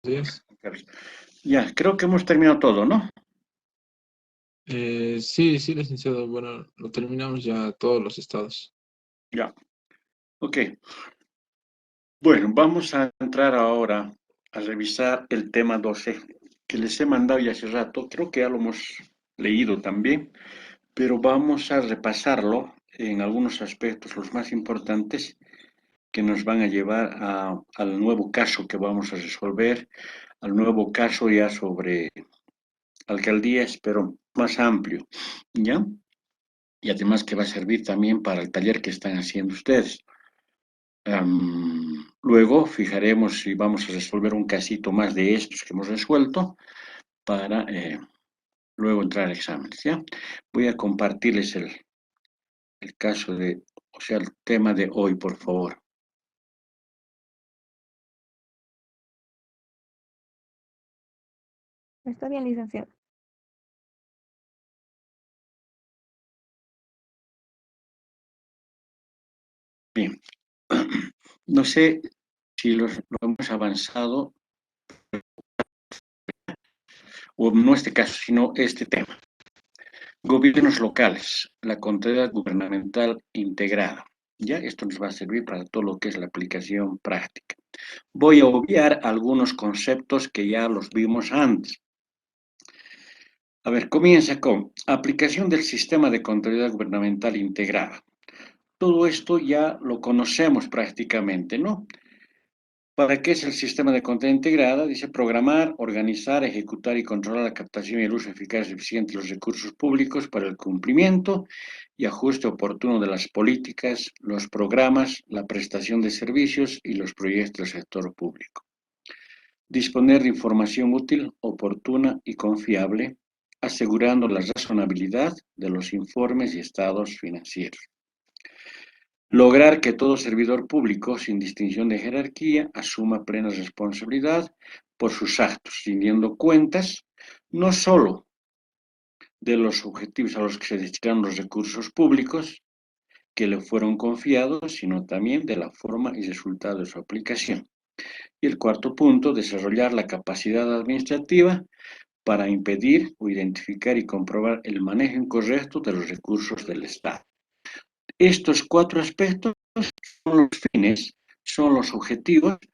Días. Ya, creo que hemos terminado todo, ¿no? Sí, sí, licenciado. Bueno, lo terminamos ya todos los estados. Ya, ok. Bueno, vamos a entrar ahora a revisar el tema 12 que les he mandado ya hace rato. Creo que ya lo hemos leído también, pero vamos a repasarlo en algunos aspectos, los más importantes, que nos van a llevar al nuevo caso que vamos a resolver, al nuevo caso ya sobre alcaldías, pero más amplio, ¿ya? Y además que va a servir también para el taller que están haciendo ustedes. Luego fijaremos si vamos a resolver un casito más de estos que hemos resuelto para luego entrar a exámenes, ¿ya? Voy a compartirles el caso de, o sea, el tema de hoy, por favor. Está bien, licenciado. Bien, no sé si lo hemos avanzado, o no este caso, sino este tema. Gobiernos locales, la Contraloría Gubernamental Integrada. Ya, esto nos va a servir para todo lo que es la aplicación práctica. Voy a obviar algunos conceptos que ya los vimos antes. A ver, comienza con aplicación del sistema de contabilidad gubernamental integrada. Todo esto ya lo conocemos prácticamente, ¿no? ¿Para qué es el sistema de contabilidad integrada? Dice programar, organizar, ejecutar y controlar la captación y el uso eficaz y eficiente de los recursos públicos para el cumplimiento y ajuste oportuno de las políticas, los programas, la prestación de servicios y los proyectos del sector público. Disponer de información útil, oportuna y confiable, asegurando la razonabilidad de los informes y estados financieros. Lograr que todo servidor público, sin distinción de jerarquía, asuma plena responsabilidad por sus actos, rindiendo cuentas no solo de los objetivos a los que se destinaron los recursos públicos que le fueron confiados, sino también de la forma y resultado de su aplicación. Y el cuarto punto, desarrollar la capacidad administrativa para impedir o identificar y comprobar el manejo incorrecto de los recursos del Estado. Estos cuatro aspectos son los fines, son los objetivos de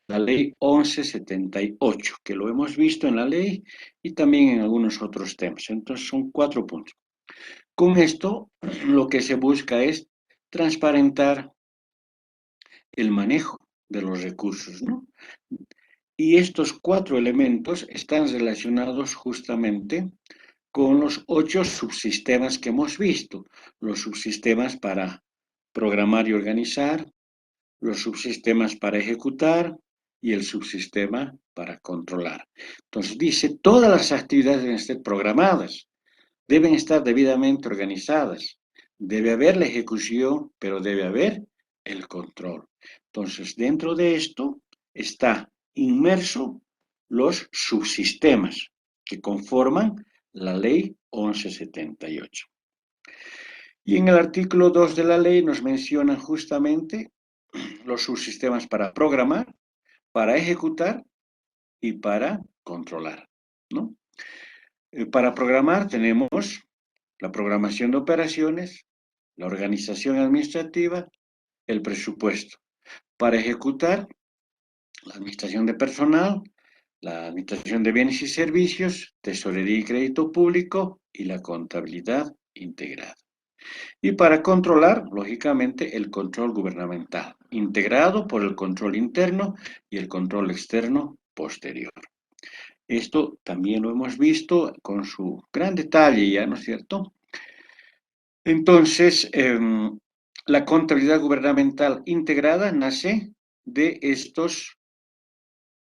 la ley 1178, que lo hemos visto en la ley y también en algunos otros temas. Entonces son 4 puntos. Con esto lo que se busca es transparentar el manejo de los recursos, ¿no? Y estos 4 elementos están relacionados justamente con los 8 subsistemas que hemos visto. Los subsistemas para programar y organizar, los subsistemas para ejecutar y el subsistema para controlar. Entonces dice, todas las actividades deben ser programadas, deben estar debidamente organizadas, debe haber la ejecución, pero debe haber el control. Entonces, dentro de esto está inmerso los subsistemas que conforman la ley 1178. Y en el artículo 2 de la ley nos mencionan justamente los subsistemas para programar, para ejecutar y para controlar, ¿no? Para programar tenemos la programación de operaciones, la organización administrativa, el presupuesto. Para ejecutar, la administración de personal, la administración de bienes y servicios, tesorería y crédito público y la contabilidad integrada. Y para controlar, lógicamente, el control gubernamental, integrado por el control interno y el control externo posterior. Esto también lo hemos visto con su gran detalle ya, ¿no es cierto? Entonces, la contabilidad gubernamental integrada nace de estos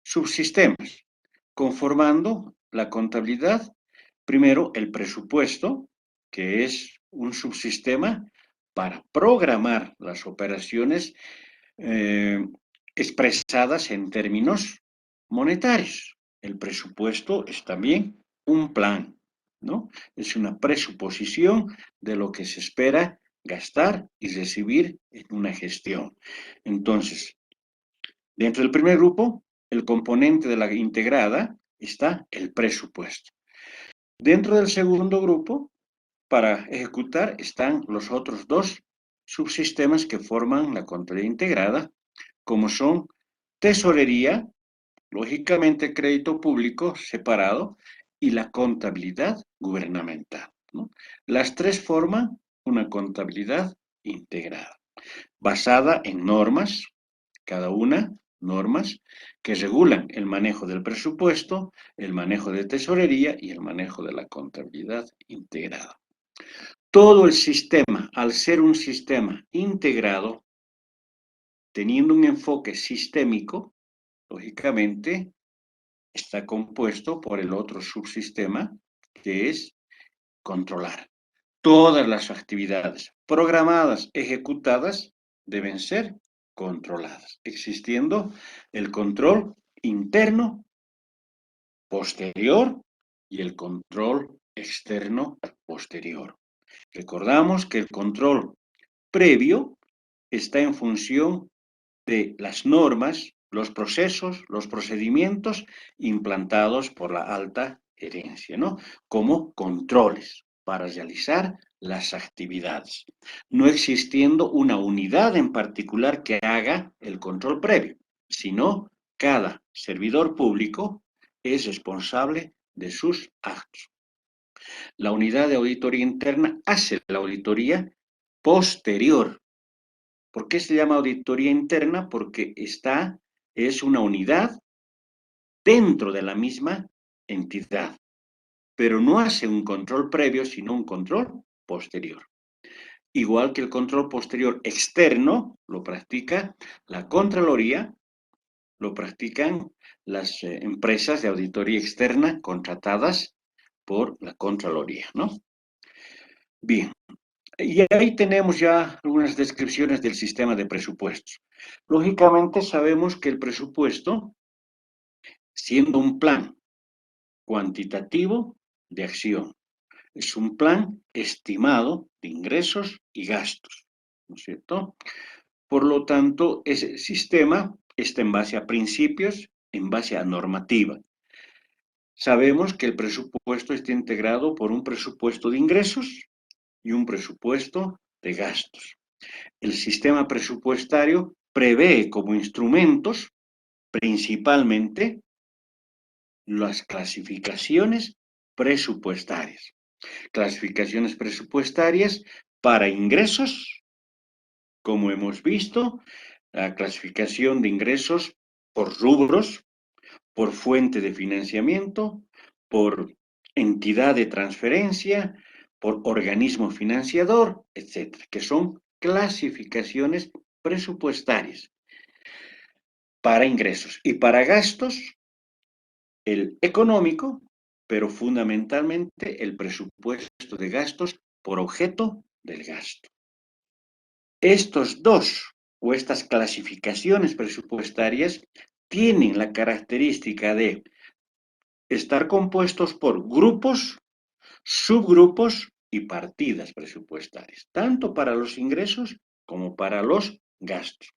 subsistemas, conformando la contabilidad, primero el presupuesto, que es un subsistema para programar las operaciones eh, expresadas en términos monetarios. El presupuesto es también un plan, ¿no? Es una presuposición de lo que se espera gastar y recibir en una gestión. Entonces, dentro del primer grupo el componente de la integrada está el presupuesto. Dentro del segundo grupo, para ejecutar, están los otros dos subsistemas que forman la contabilidad integrada, como son tesorería, lógicamente crédito público separado, y la contabilidad gubernamental, ¿no? Las tres forman una contabilidad integrada, basada en normas, cada una normas que regulan el manejo del presupuesto, el manejo de tesorería y el manejo de la contabilidad integrada. Todo el sistema, al ser un sistema integrado, teniendo un enfoque sistémico, lógicamente está compuesto por el otro subsistema que es controlar. Todas las actividades programadas, ejecutadas, deben ser controladas, existiendo el control interno, posterior y el control externo, posterior. Recordamos que el control previo está en función de las normas, los procesos, los procedimientos implantados por la alta gerencia, ¿no? Como controles para realizar las actividades, no existiendo una unidad en particular que haga el control previo, sino cada servidor público es responsable de sus actos. La unidad de auditoría interna hace la auditoría posterior. ¿Por qué se llama auditoría interna? Porque es una unidad dentro de la misma entidad, pero no hace un control previo, sino un control posterior. Igual que el control posterior externo lo practica la Contraloría, lo practican las empresas de auditoría externa contratadas por la Contraloría, ¿no? Bien, y ahí tenemos ya algunas descripciones del sistema de presupuestos. Lógicamente sabemos que el presupuesto, siendo un plan cuantitativo de acción, es un plan estimado de ingresos y gastos, ¿no es cierto? Por lo tanto, ese sistema está en base a principios, en base a normativa. Sabemos que el presupuesto está integrado por un presupuesto de ingresos y un presupuesto de gastos. El sistema presupuestario prevé como instrumentos principalmente las clasificaciones presupuestarias. Clasificaciones presupuestarias para ingresos, como hemos visto, la clasificación de ingresos por rubros, por fuente de financiamiento, por entidad de transferencia, por organismo financiador, etcétera, que son clasificaciones presupuestarias para ingresos y para gastos, el económico, pero fundamentalmente el presupuesto de gastos por objeto del gasto. Estos dos o estas clasificaciones presupuestarias tienen la característica de estar compuestos por grupos, subgrupos y partidas presupuestarias, tanto para los ingresos como para los gastos.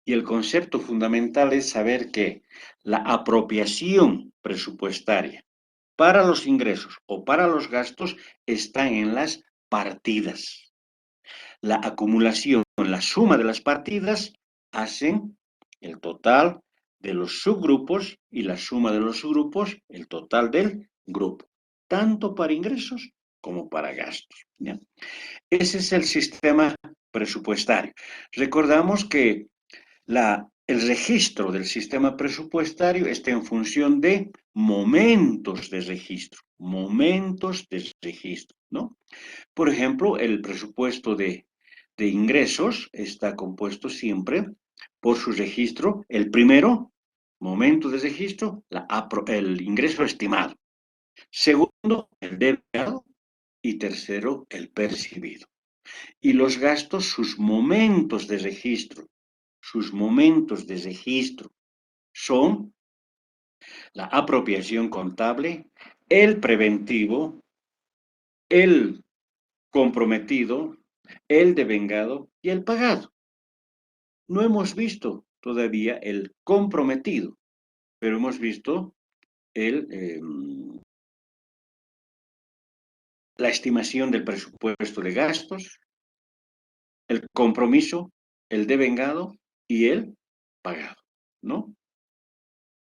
Y el concepto fundamental es saber que la apropiación presupuestaria para los ingresos o para los gastos está en las partidas. La acumulación, la suma de las partidas hacen el total de los subgrupos y la suma de los subgrupos el total del grupo, tanto para ingresos como para gastos. ¿Ya? Ese es el sistema presupuestario. Recordamos que el registro del sistema presupuestario está en función de momentos de registro, ¿no? Por ejemplo, el presupuesto de ingresos está compuesto siempre por su registro, el primero, momento de registro, el ingreso estimado. Segundo, el debido y tercero, el percibido. Y los gastos, sus momentos de registro. Sus momentos de registro son la apropiación contable, el preventivo, el comprometido, el devengado y el pagado. No hemos visto todavía el comprometido, pero hemos visto la estimación del presupuesto de gastos, el compromiso, el devengado y el pagado, ¿no?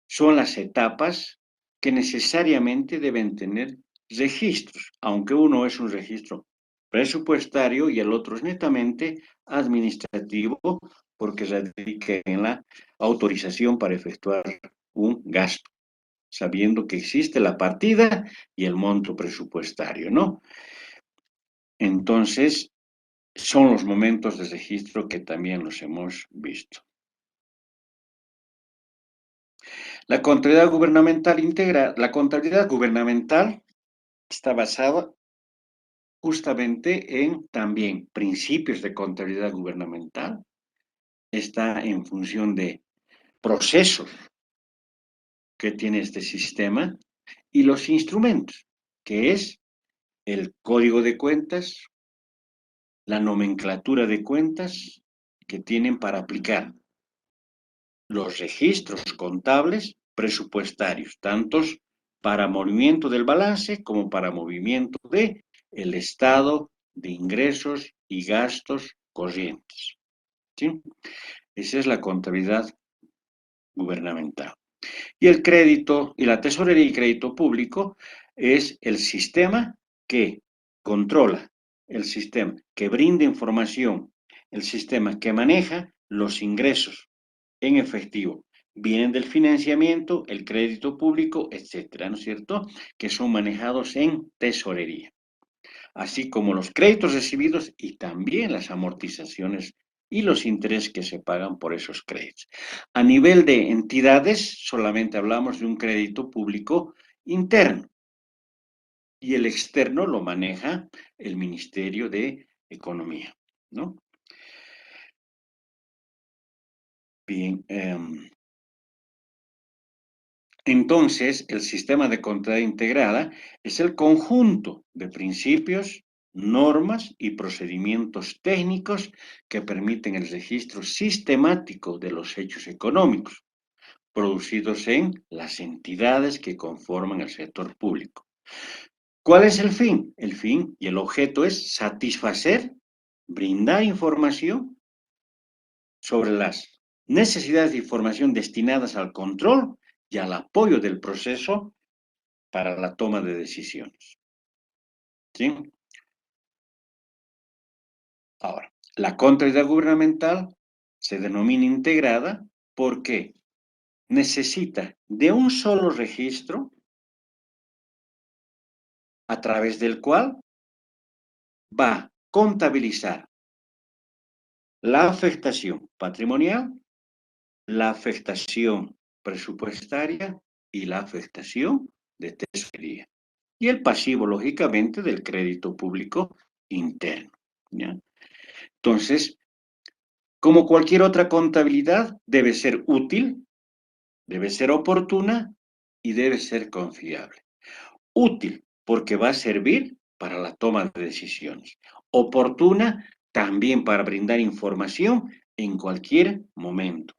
Son las etapas que necesariamente deben tener registros, aunque uno es un registro presupuestario y el otro es netamente administrativo, porque radica en la autorización para efectuar un gasto, sabiendo que existe la partida y el monto presupuestario, ¿no? Entonces, son los momentos de registro que también los hemos visto. La contabilidad gubernamental integra, la contabilidad gubernamental está basada justamente en también principios de contabilidad gubernamental, está en función de procesos que tiene este sistema y los instrumentos, que es el código de cuentas, la nomenclatura de cuentas que tienen para aplicar los registros contables presupuestarios, tantos para movimiento del balance como para movimiento de el estado de ingresos y gastos corrientes. ¿Sí? Esa es la contabilidad gubernamental. Y el crédito y la tesorería y crédito público es el sistema que controla, el sistema que brinda información, el sistema que maneja los ingresos en efectivo. Vienen del financiamiento, el crédito público, etcétera, ¿no es cierto? Que son manejados en tesorería, así como los créditos recibidos y también las amortizaciones y los intereses que se pagan por esos créditos. A nivel de entidades, solamente hablamos de un crédito público interno y el externo lo maneja el Ministerio de Economía, ¿no? Bien, entonces, el sistema de contabilidad integrada es el conjunto de principios, normas y procedimientos técnicos que permiten el registro sistemático de los hechos económicos producidos en las entidades que conforman el sector público. ¿Cuál es el fin? El fin y el objeto es satisfacer, brindar información sobre las necesidades de información destinadas al control y al apoyo del proceso para la toma de decisiones. ¿Sí? Ahora, la contabilidad gubernamental se denomina integrada porque necesita de un solo registro a través del cual va a contabilizar la afectación patrimonial, la afectación presupuestaria y la afectación de tesorería. Y el pasivo, lógicamente, del crédito público interno. ¿Ya? Entonces, como cualquier otra contabilidad, debe ser útil, debe ser oportuna y debe ser confiable. Útil, porque va a servir para la toma de decisiones. Oportuna, también para brindar información en cualquier momento.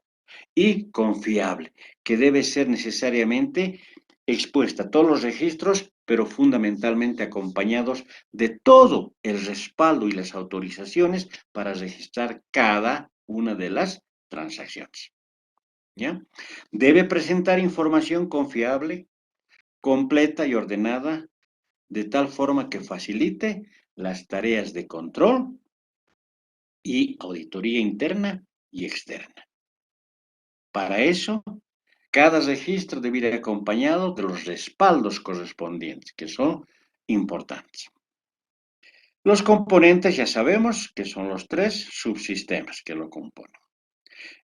Y confiable, que debe ser necesariamente expuesta a todos los registros, pero fundamentalmente acompañados de todo el respaldo y las autorizaciones para registrar cada una de las transacciones. ¿Ya? Debe presentar información confiable, completa y ordenada, de tal forma que facilite las tareas de control y auditoría interna y externa. Para eso, cada registro debe ir acompañado de los respaldos correspondientes, que son importantes. Los componentes ya sabemos que son los tres subsistemas que lo componen.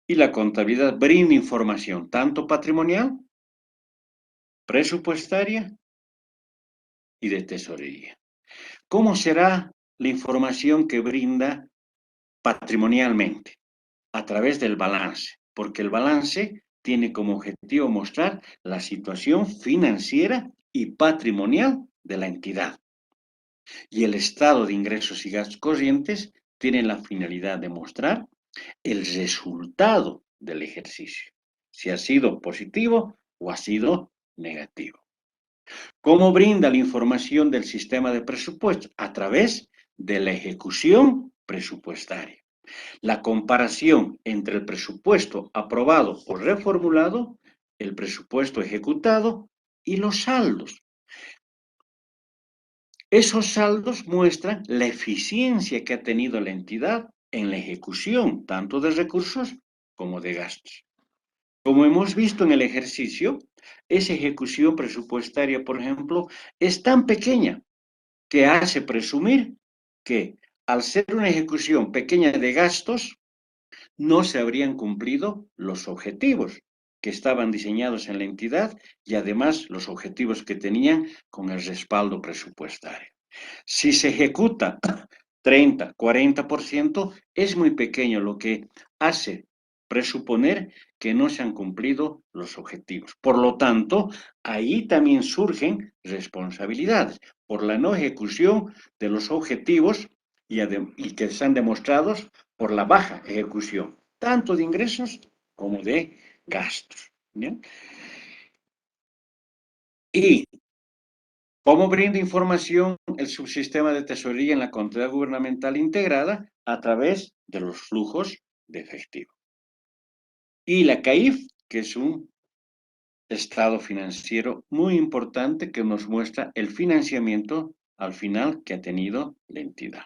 Y la contabilidad brinda información tanto patrimonial, presupuestaria y de tesorería. ¿Cómo será la información que brinda patrimonialmente? A través del balance, porque el balance tiene como objetivo mostrar la situación financiera y patrimonial de la entidad. Y el estado de ingresos y gastos corrientes tiene la finalidad de mostrar el resultado del ejercicio, si ha sido positivo o ha sido negativo. ¿Cómo brinda la información del sistema de presupuesto? A través de la ejecución presupuestaria. La comparación entre el presupuesto aprobado o reformulado, el presupuesto ejecutado y los saldos. Esos saldos muestran la eficiencia que ha tenido la entidad en la ejecución tanto de recursos como de gastos. Como hemos visto en el ejercicio, esa ejecución presupuestaria, por ejemplo, es tan pequeña que hace presumir que al ser una ejecución pequeña de gastos, no se habrían cumplido los objetivos que estaban diseñados en la entidad y además los objetivos que tenían con el respaldo presupuestario. Si se ejecuta 30, 40%, es muy pequeño, lo que hace presuponer que no se han cumplido los objetivos. Por lo tanto, ahí también surgen responsabilidades por la no ejecución de los objetivos y que están demostrados por la baja ejecución, tanto de ingresos como de gastos. ¿Bien? Y ¿cómo brinda información el subsistema de tesorería en la contabilidad gubernamental integrada? A través de los flujos de efectivo. Y la CAIF, que es un estado financiero muy importante que nos muestra el financiamiento al final que ha tenido la entidad.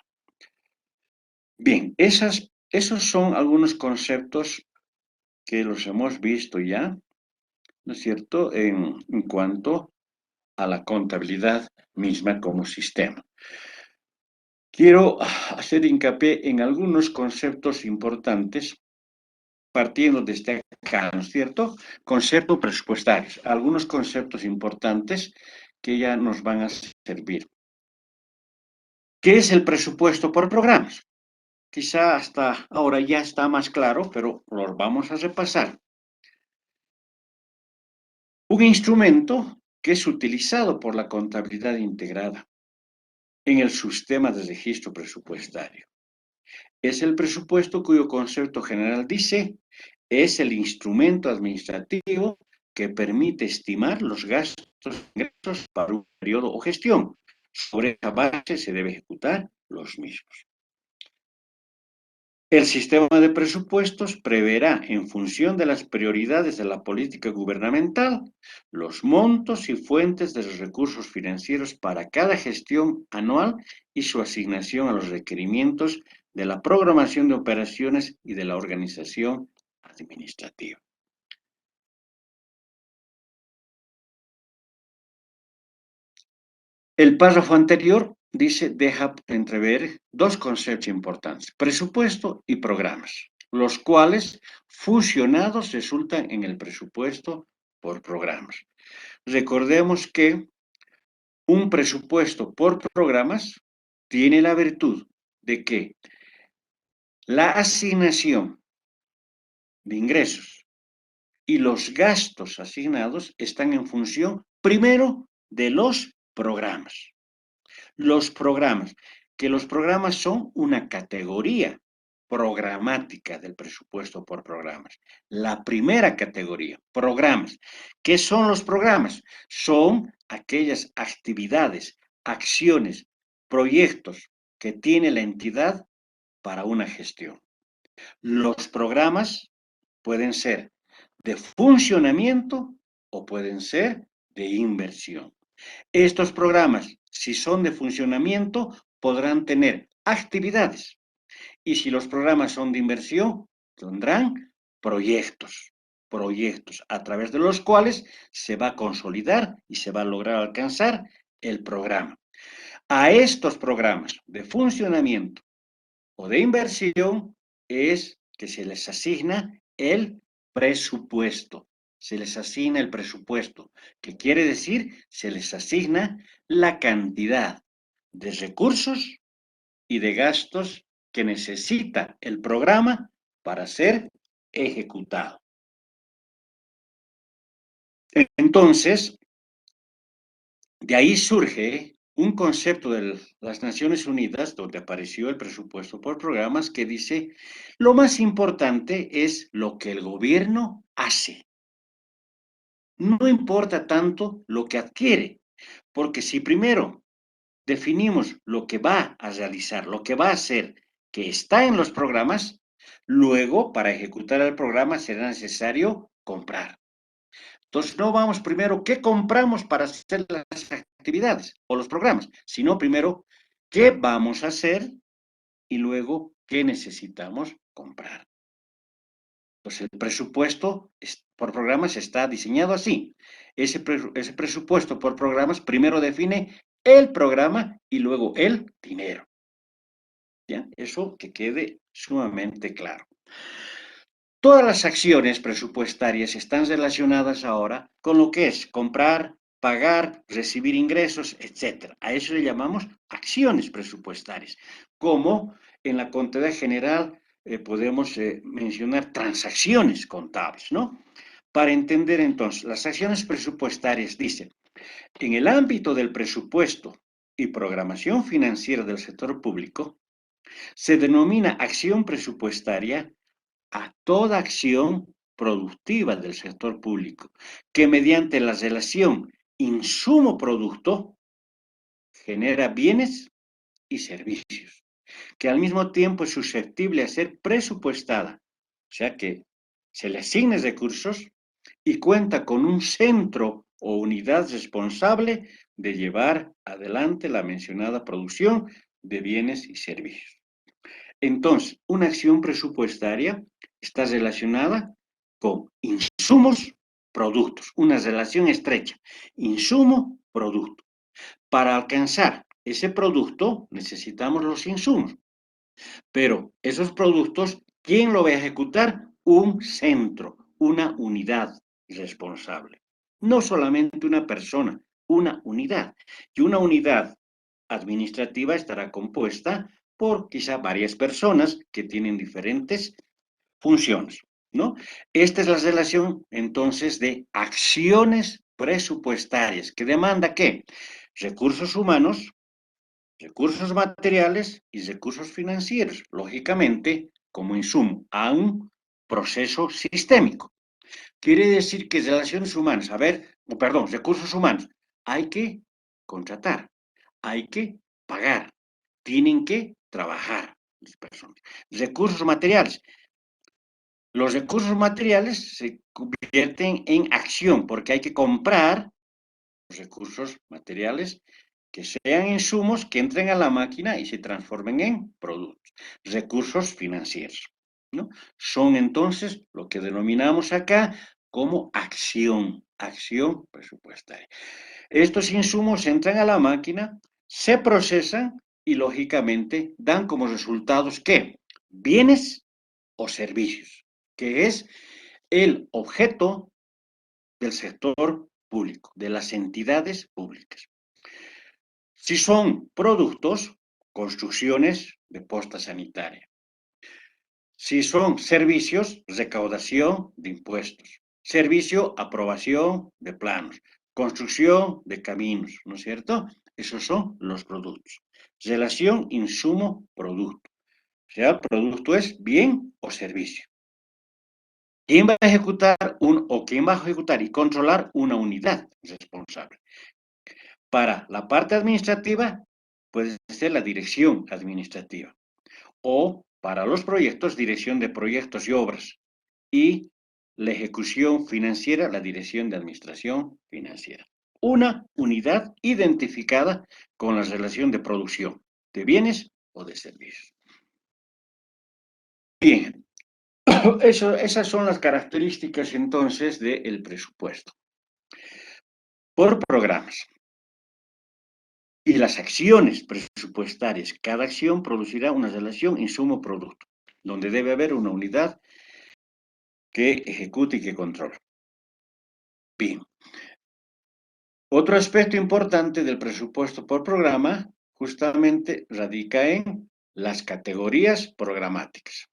Bien, esos son algunos conceptos que los hemos visto ya, ¿no es cierto?, en cuanto a la contabilidad misma como sistema. Quiero hacer hincapié en algunos conceptos importantes, partiendo desde acá, ¿no es cierto? Conceptos presupuestarios, algunos conceptos importantes que ya nos van a servir. ¿Qué es el presupuesto por programas? Quizá hasta ahora ya está más claro, pero los vamos a repasar. Un instrumento que es utilizado por la contabilidad integrada en el sistema de registro presupuestario. Es el presupuesto cuyo concepto general dice, es el instrumento administrativo que permite estimar los gastos e ingresos para un periodo o gestión. Sobre esa base se debe ejecutar los mismos. El sistema de presupuestos preverá, en función de las prioridades de la política gubernamental, los montos y fuentes de los recursos financieros para cada gestión anual y su asignación a los requerimientos de la programación de operaciones y de la organización administrativa. El párrafo anterior deja entrever dos conceptos importantes, presupuesto y programas, los cuales fusionados resultan en el presupuesto por programas. Recordemos que un presupuesto por programas tiene la virtud de que la asignación de ingresos y los gastos asignados están en función, primero, de los programas. Los programas son una categoría programática del presupuesto por programas. La primera categoría, programas. ¿Qué son los programas? Son aquellas actividades, acciones, proyectos que tiene la entidad para una gestión. Los programas pueden ser de funcionamiento o pueden ser de inversión. Estos programas, si son de funcionamiento, podrán tener actividades y si los programas son de inversión, tendrán proyectos a través de los cuales se va a consolidar y se va a lograr alcanzar el programa. A estos programas de funcionamiento o de inversión es que se les asigna el presupuesto. Se les asigna el presupuesto, que quiere decir se les asigna la cantidad de recursos y de gastos que necesita el programa para ser ejecutado. Entonces, de ahí surge un concepto de las Naciones Unidas, donde apareció el presupuesto por programas, que dice, lo más importante es lo que el gobierno hace. No importa tanto lo que adquiere, porque si primero definimos lo que va a realizar, lo que va a hacer, que está en los programas, luego para ejecutar el programa será necesario comprar. Entonces, no vamos primero qué compramos para hacer las actividades o los programas, sino primero qué vamos a hacer y luego qué necesitamos comprar. Pues el presupuesto por programas está diseñado así. Ese presupuesto por programas primero define el programa y luego el dinero. ¿Ya? Eso que quede sumamente claro. Todas las acciones presupuestarias están relacionadas ahora con lo que es comprar, pagar, recibir ingresos, etc. A eso le llamamos acciones presupuestarias, como en la contabilidad general podemos mencionar transacciones contables, ¿no? Para entender entonces, las acciones presupuestarias dicen, en el ámbito del presupuesto y programación financiera del sector público, se denomina acción presupuestaria a toda acción productiva del sector público que mediante la relación insumo-producto genera bienes y servicios, que al mismo tiempo es susceptible a ser presupuestada, o sea que se le asignen recursos y cuenta con un centro o unidad responsable de llevar adelante la mencionada producción de bienes y servicios. Entonces, una acción presupuestaria está relacionada con insumos, productos, una relación estrecha, insumo, producto. Para alcanzar ese producto necesitamos los insumos, pero esos productos, ¿quién lo va a ejecutar? Un centro, una unidad responsable. No solamente una persona, una unidad. Y una unidad administrativa estará compuesta por quizá varias personas que tienen diferentes funciones, ¿no? Esta es la relación entonces de acciones presupuestarias que demanda ¿qué? Recursos humanos, recursos materiales y recursos financieros, lógicamente como insumo a un proceso sistémico. Quiere decir que relaciones humanas, recursos humanos, hay que contratar, hay que pagar, tienen que trabajar las personas. Recursos materiales. Los recursos materiales se convierten en acción porque hay que comprar los recursos materiales que sean insumos que entren a la máquina y se transformen en productos. Recursos financieros, ¿no? Son entonces lo que denominamos acá como acción presupuestaria. Estos insumos entran a la máquina, se procesan y lógicamente dan como resultados ¿qué? Bienes o servicios, que es el objeto del sector público, de las entidades públicas. Si son productos, construcciones de posta sanitaria. Si son servicios, recaudación de impuestos. Servicio, aprobación de planos. Construcción de caminos, ¿no es cierto? Esos son los productos. Relación insumo-producto. O sea, el producto es bien o servicio. ¿Quién va a ejecutar quién va a ejecutar y controlar una unidad responsable? Para la parte administrativa, puede ser la dirección administrativa. O para los proyectos, dirección de proyectos y obras. Y la ejecución financiera, la dirección de administración financiera. Una unidad identificada con la relación de producción de bienes o de servicios. Bien, esas son las características entonces del presupuesto. Por programas. Y las acciones presupuestarias. Cada acción producirá una relación insumo-producto, donde debe haber una unidad que ejecute y que controle. Bien. Otro aspecto importante del presupuesto por programa justamente radica en las categorías programáticas.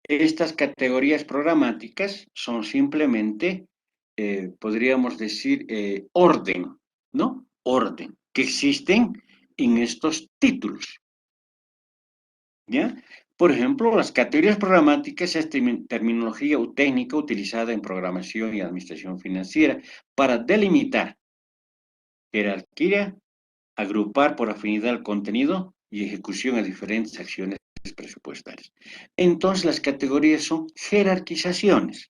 Estas categorías programáticas son simplemente, podríamos decir, orden, ¿no? orden que existen en estos títulos. ¿Ya? Por ejemplo, las categorías programáticas es terminología o técnica utilizada en programación y administración financiera para delimitar, jerarquía, agrupar por afinidad al contenido y ejecución a diferentes acciones presupuestarias. Entonces, las categorías son jerarquizaciones,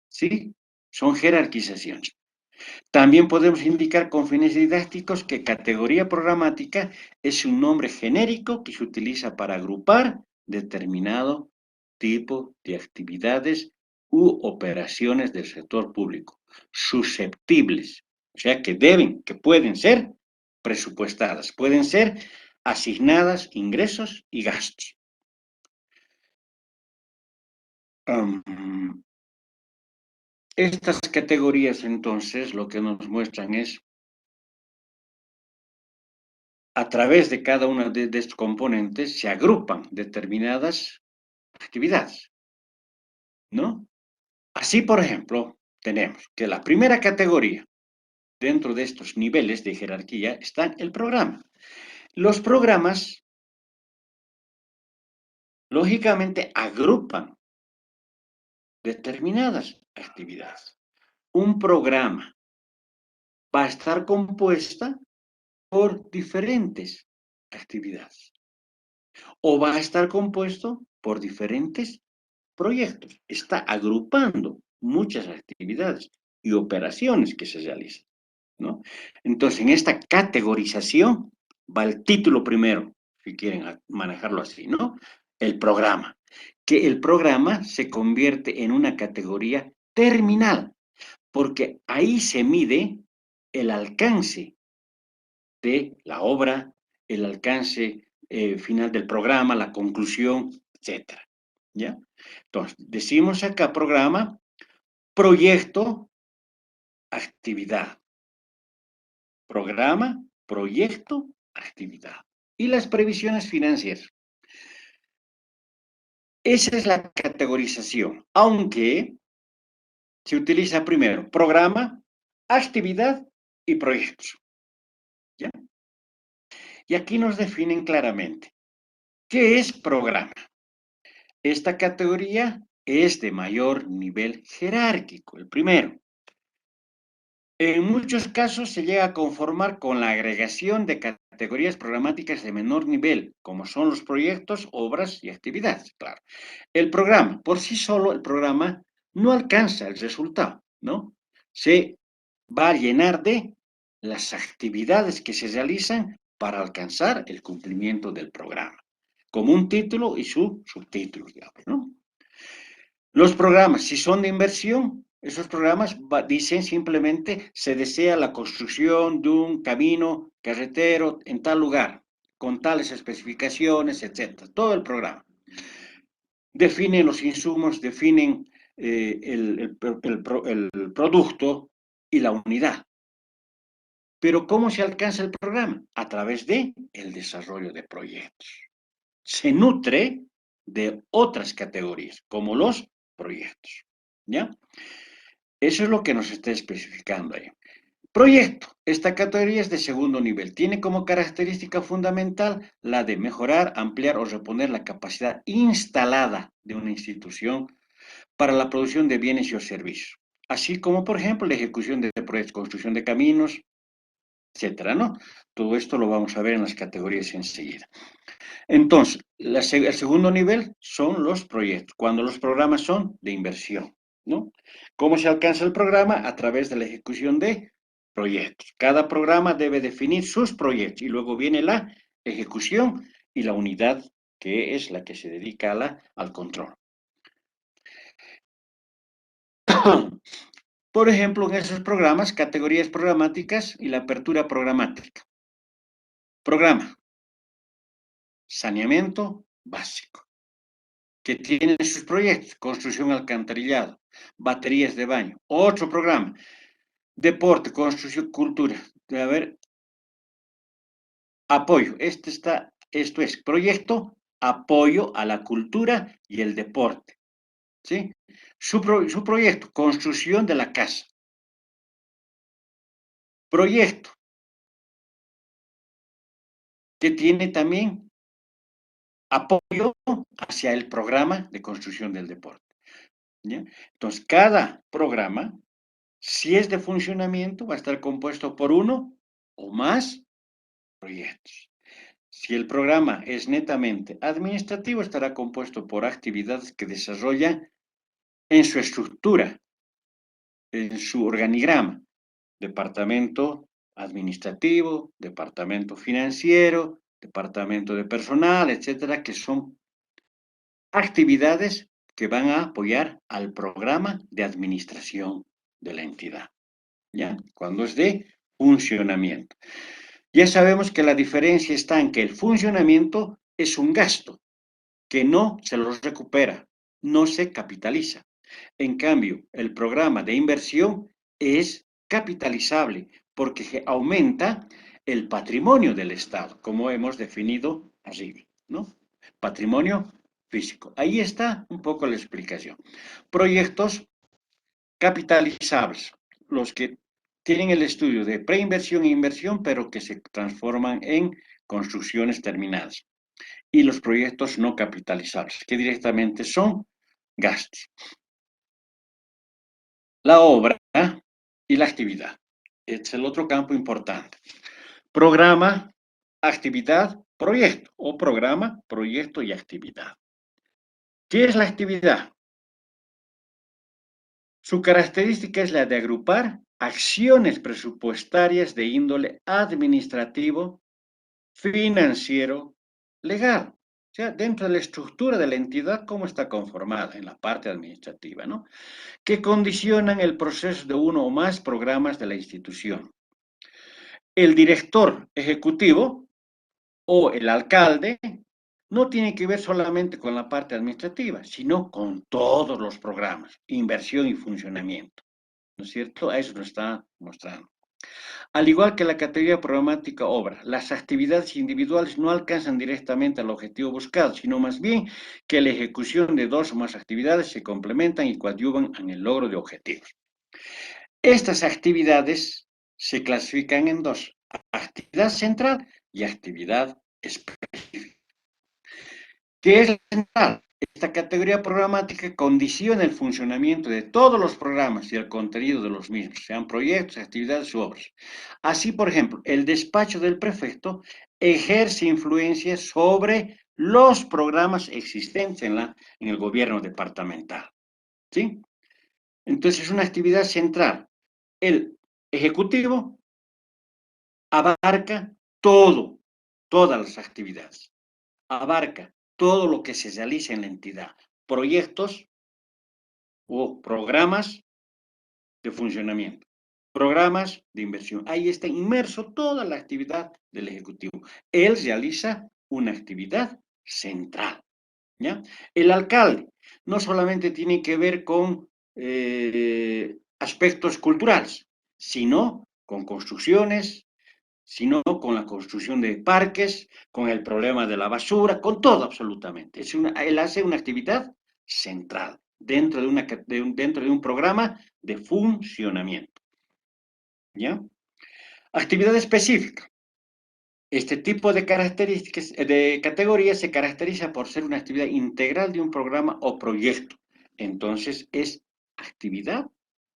¿sí? Son jerarquizaciones. También podemos indicar con fines didácticos que categoría programática es un nombre genérico que se utiliza para agrupar determinado tipo de actividades u operaciones del sector público, susceptibles, o sea, que pueden ser presupuestadas, pueden ser asignadas ingresos y gastos. Estas categorías, entonces, lo que nos muestran es a través de cada uno de estos componentes se agrupan determinadas actividades, ¿no? Así, por ejemplo, tenemos que la primera categoría dentro de estos niveles de jerarquía está el programa. Los programas, lógicamente, agrupan determinadas actividades. Un programa va a estar compuesta por diferentes actividades o va a estar compuesto por diferentes proyectos. Está agrupando muchas actividades y operaciones que se realizan, ¿no? Entonces, en esta categorización va el título primero, si quieren manejarlo así, ¿no? El programa. Que el programa se convierte en una categoría terminal, porque ahí se mide el alcance de la obra, el alcance final del programa, la conclusión, etcétera. ¿Ya? Entonces, decimos acá programa, proyecto, actividad. Programa, proyecto, actividad. Y las previsiones financieras. Esa es la categorización, aunque se utiliza primero programa, actividad y proyectos. ¿Ya? Y aquí nos definen claramente qué es programa. Esta categoría es de mayor nivel jerárquico, el primero. En muchos casos se llega a conformar con la agregación de categorías programáticas de menor nivel, como son los proyectos, obras y actividades. Claro. El programa, por sí solo, el programa no alcanza el resultado, ¿no? Se va a llenar de las actividades que se realizan para alcanzar el cumplimiento del programa, como un título y su subtítulo, digamos, ¿no? Los programas, si son de inversión, esos programas dicen simplemente se desea la construcción de un camino carretero en tal lugar, con tales especificaciones, etcétera. Todo el programa. Definen los insumos, definen el producto y la unidad. Pero ¿cómo se alcanza el programa? A través de el desarrollo de proyectos. Se nutre de otras categorías, como los proyectos. ¿Ya? Eso es lo que nos está especificando ahí. Proyecto. Esta categoría es de segundo nivel. Tiene como característica fundamental la de mejorar, ampliar o reponer la capacidad instalada de una institución para la producción de bienes y o servicios. Así como, por ejemplo, la ejecución de proyectos, construcción de caminos, etcétera, ¿no? Todo esto lo vamos a ver en las categorías enseguida. Entonces, el segundo nivel son los proyectos, cuando los programas son de inversión, ¿no? ¿Cómo se alcanza el programa? A través de la ejecución de proyectos. Cada programa debe definir sus proyectos y luego viene la ejecución y la unidad que es la que se dedica al control. Por ejemplo, en esos programas, categorías programáticas y la apertura programática. Programa, saneamiento básico, que tienen sus proyectos, construcción alcantarillado, baterías de baño. Otro programa, deporte, construcción, cultura. A ver, apoyo. Esto es proyecto, apoyo a la cultura y el deporte. ¿Sí? Su proyecto, construcción de la casa. Proyecto, que tiene también apoyo hacia el programa de construcción del deporte. ¿Ya? Entonces, cada programa, si es de funcionamiento, va a estar compuesto por uno o más proyectos. Si el programa es netamente administrativo, estará compuesto por actividades que desarrolla en su estructura, en su organigrama, departamento administrativo, departamento financiero, departamento de personal, etcétera, que son actividades que van a apoyar al programa de administración de la entidad, ¿ya? Cuando es de funcionamiento. Ya sabemos que la diferencia está en que el funcionamiento es un gasto que no se los recupera, no se capitaliza. En cambio, el programa de inversión es capitalizable porque aumenta el patrimonio del Estado, como hemos definido arriba, ¿no? Patrimonio físico. Ahí está un poco la explicación. Proyectos capitalizables, los que tienen el estudio de preinversión e inversión, pero que se transforman en construcciones terminadas. Y los proyectos no capitalizables, que directamente son gastos. La obra y la actividad. Este es el otro campo importante. Programa, actividad, proyecto. O programa, proyecto y actividad. ¿Qué es la actividad? Su característica es la de agrupar acciones presupuestarias de índole administrativo, financiero, legal. O sea, dentro de la estructura de la entidad, cómo está conformada en la parte administrativa, ¿no? Que condicionan el proceso de uno o más programas de la institución. El director ejecutivo o el alcalde no tiene que ver solamente con la parte administrativa, sino con todos los programas, inversión y funcionamiento. ¿No es cierto? A eso nos está mostrando. Al igual que la categoría programática obra, las actividades individuales no alcanzan directamente al objetivo buscado, sino más bien que la ejecución de dos o más actividades se complementan y coadyuvan en el logro de objetivos. Estas actividades se clasifican en dos, actividad central y actividad específica. ¿Qué es la central? Esta categoría programática condiciona el funcionamiento de todos los programas y el contenido de los mismos, sean proyectos, actividades u obras. Así, por ejemplo, el despacho del prefecto ejerce influencia sobre los programas existentes en el gobierno departamental. ¿Sí? Entonces, es una actividad central. El ejecutivo abarca todas las actividades, abarca todo lo que se realiza en la entidad, proyectos o programas de funcionamiento, programas de inversión. Ahí está inmerso toda la actividad del Ejecutivo. Él realiza una actividad central, ¿ya? El alcalde no solamente tiene que ver con aspectos culturales, sino con construcciones, sino con la construcción de parques, con el problema de la basura, con todo absolutamente. Él hace una actividad central dentro de un programa de funcionamiento. ¿Ya? Actividad específica. Este tipo de características, de categorías se caracteriza por ser una actividad integral de un programa o proyecto. Entonces, es actividad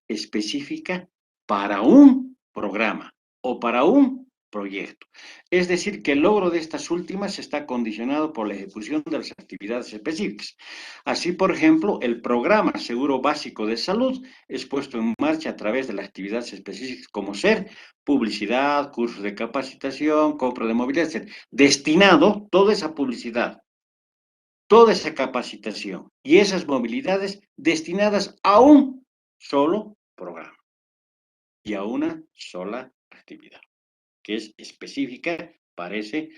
específica para un programa o para un proyecto. Es decir, que el logro de estas últimas está condicionado por la ejecución de las actividades específicas. Así, por ejemplo, el programa Seguro Básico de Salud es puesto en marcha a través de las actividades específicas como ser publicidad, cursos de capacitación, compra de movilidad, etc. Destinado toda esa publicidad, toda esa capacitación y esas movilidades destinadas a un solo programa y a una sola actividad, que es específica para ese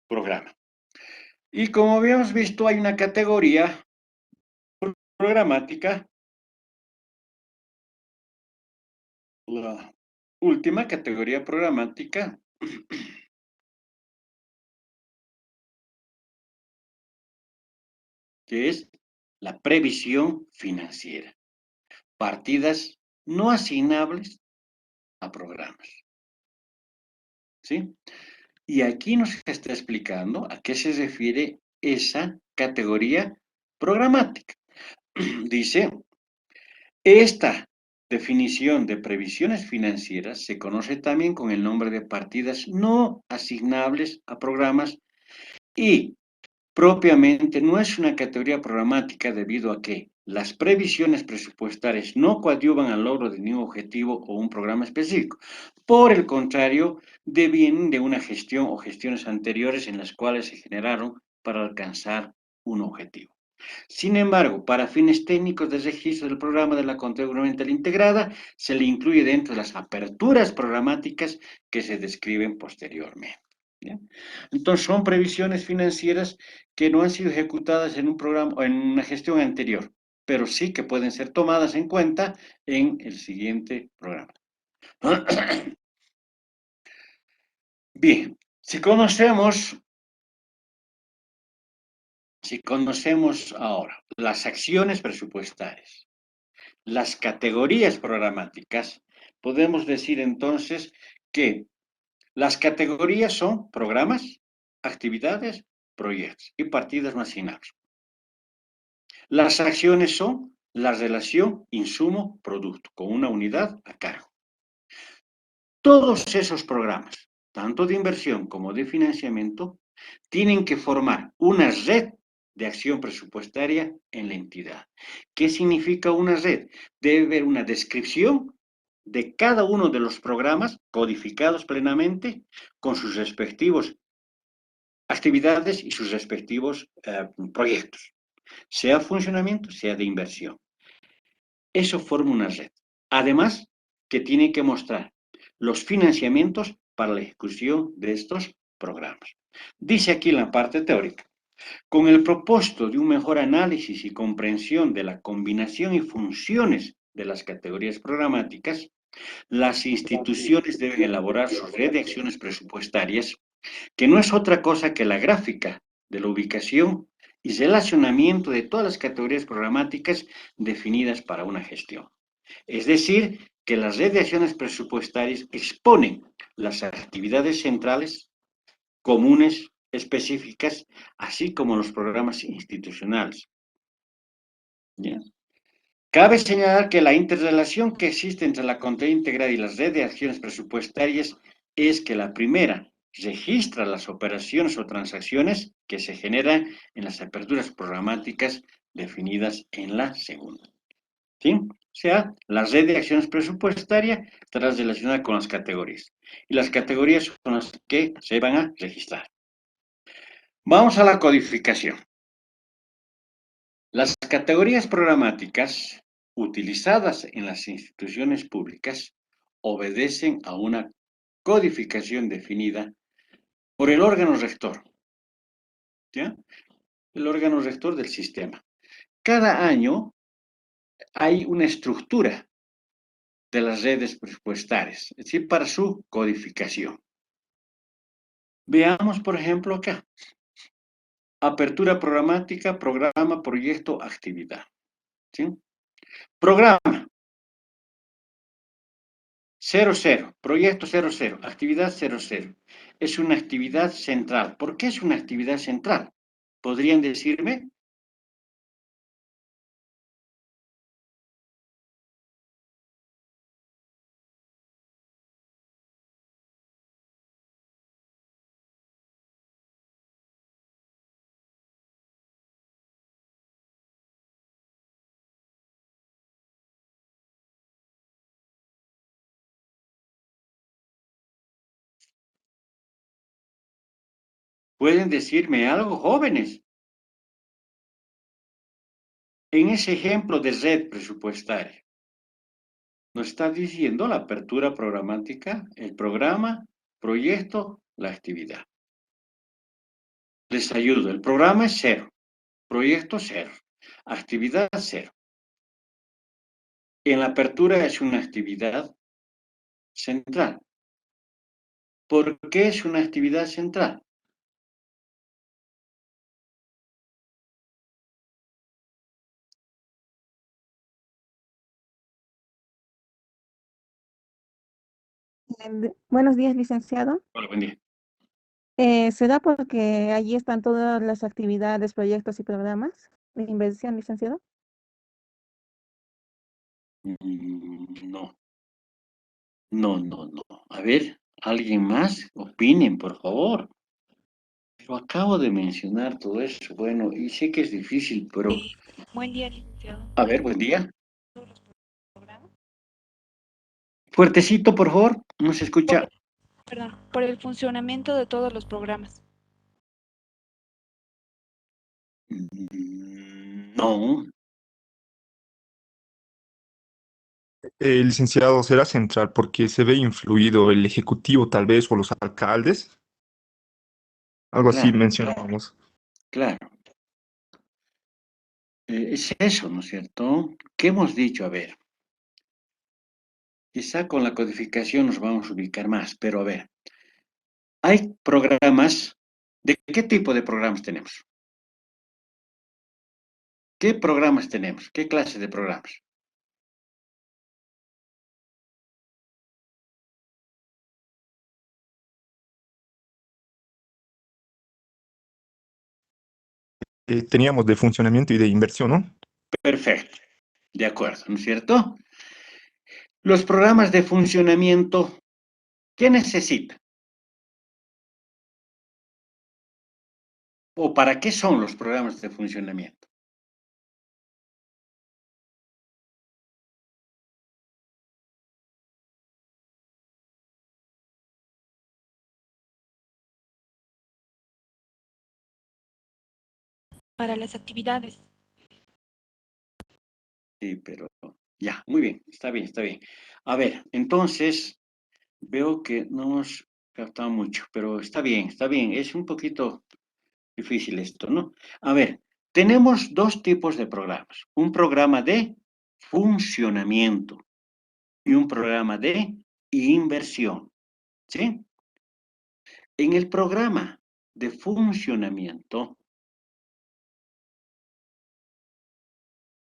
programa. Y como habíamos visto, hay una categoría programática, la última categoría programática, que es la previsión financiera. Partidas no asignables a programas. ¿Sí? Y aquí nos está explicando a qué se refiere esa categoría programática. Dice, esta definición de previsiones financieras se conoce también con el nombre de partidas no asignables a programas y propiamente no es una categoría programática debido a que las previsiones presupuestarias no coadyuvan al logro de ningún objetivo o un programa específico. Por el contrario, devienen de una gestión o gestiones anteriores en las cuales se generaron para alcanzar un objetivo. Sin embargo, para fines técnicos de registro del programa de la contabilidad gubernamental integrada, se le incluye dentro de las aperturas programáticas que se describen posteriormente. ¿Bien? Entonces, son previsiones financieras que no han sido ejecutadas en un programa o en una gestión anterior, pero sí que pueden ser tomadas en cuenta en el siguiente programa. Bien, si conocemos ahora las acciones presupuestarias, las categorías programáticas, podemos decir entonces que las categorías son programas, actividades, proyectos y partidas no asignables. Las acciones son la relación insumo-producto con una unidad a cargo. Todos esos programas, tanto de inversión como de financiamiento, tienen que formar una red de acción presupuestaria en la entidad. ¿Qué significa una red? Debe haber una descripción de cada uno de los programas codificados plenamente con sus respectivos actividades y sus respectivos proyectos, sea funcionamiento, sea de inversión. Eso forma una red. Además, que tiene que mostrar los financiamientos para la ejecución de estos programas. Dice aquí en la parte teórica, con el propósito de un mejor análisis y comprensión de la combinación y funciones de las categorías programáticas, las instituciones deben elaborar su red de acciones presupuestarias, que no es otra cosa que la gráfica de la ubicación y relacionamiento de todas las categorías programáticas definidas para una gestión. Es decir, que las red de acciones presupuestarias exponen las actividades centrales, comunes, específicas, así como los programas institucionales. ¿Ya? Cabe señalar que la interrelación que existe entre la contabilidad integrada y las redes de acciones presupuestarias es que la primera registra las operaciones o transacciones que se generan en las aperturas programáticas definidas en la segunda. ¿Sí? O sea, la red de acciones presupuestarias estará relacionada con las categorías. Y las categorías son las que se van a registrar. Vamos a la codificación. Las categorías programáticas utilizadas en las instituciones públicas obedecen a una codificación definida por el órgano rector, ¿ya? El órgano rector del sistema. Cada año hay una estructura de las redes presupuestarias, es decir, para su codificación. Veamos, por ejemplo, acá. Apertura programática, programa, proyecto, actividad. ¿Sí? Programa. 00, proyecto 00, actividad 00. Es una actividad central. ¿Por qué es una actividad central? ¿Podrían decirme? ¿Pueden decirme algo, jóvenes? En ese ejemplo de red presupuestaria, nos está diciendo la apertura programática, el programa, proyecto, la actividad. Les ayudo. El programa es 0, proyecto 0, actividad 0. En la apertura es una actividad central. ¿Por qué es una actividad central? Buenos días, licenciado. Hola, buen día. Se da porque allí están todas las actividades, proyectos y programas de inversión, licenciado. No, no. A ver, ¿alguien más? Opinen, por favor. Pero acabo de mencionar todo eso. Bueno, y sé que es difícil, pero... Buen día, licenciado. A ver, buen día. Todos los programas. Fuertecito, por favor. No se escucha. Perdón, por el funcionamiento de todos los programas. No, Licenciado, será central porque se ve influido el ejecutivo tal vez o los alcaldes. Algo así claro, mencionábamos. claro. Es eso, ¿no es cierto? ¿Qué hemos dicho? A ver, quizá con la codificación nos vamos a ubicar más, pero a ver, hay programas. ¿De qué tipo de programas tenemos? ¿Qué programas tenemos? ¿Qué clase de programas? Teníamos de funcionamiento y de inversión, ¿no? Perfecto, de acuerdo, ¿no es cierto? Los programas de funcionamiento, ¿qué necesita? ¿O para qué son los programas de funcionamiento? Para las actividades. Sí, pero ya, muy bien, está bien, está bien. A ver, entonces, veo que no hemos captado mucho, pero está bien, es un poquito difícil esto, ¿no? A ver, tenemos dos tipos de programas, un programa de funcionamiento y un programa de inversión, ¿sí? En el programa de funcionamiento,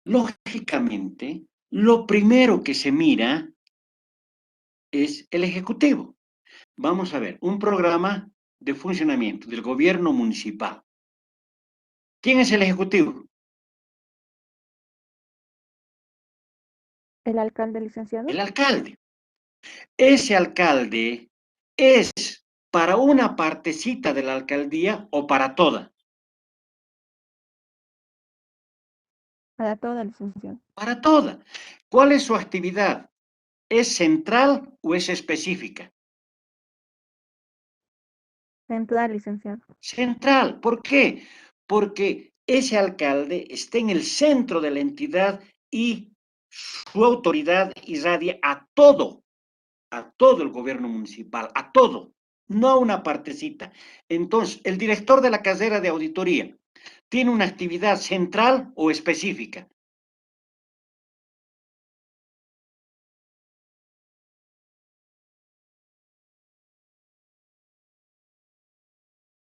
lógicamente, lo primero que se mira es el ejecutivo. Vamos a ver, un programa de funcionamiento del gobierno municipal. ¿Quién es el ejecutivo? El alcalde, licenciado. El alcalde. Ese alcalde es para una partecita de la alcaldía o para toda. Para toda, licenciado. Para toda. ¿Cuál es su actividad? ¿Es central o es específica? Central, licenciado. Central. ¿Por qué? Porque ese alcalde está en el centro de la entidad y su autoridad irradia a todo el gobierno municipal, a todo, no a una partecita. Entonces, el director de la carrera de auditoría tiene una actividad central o específica.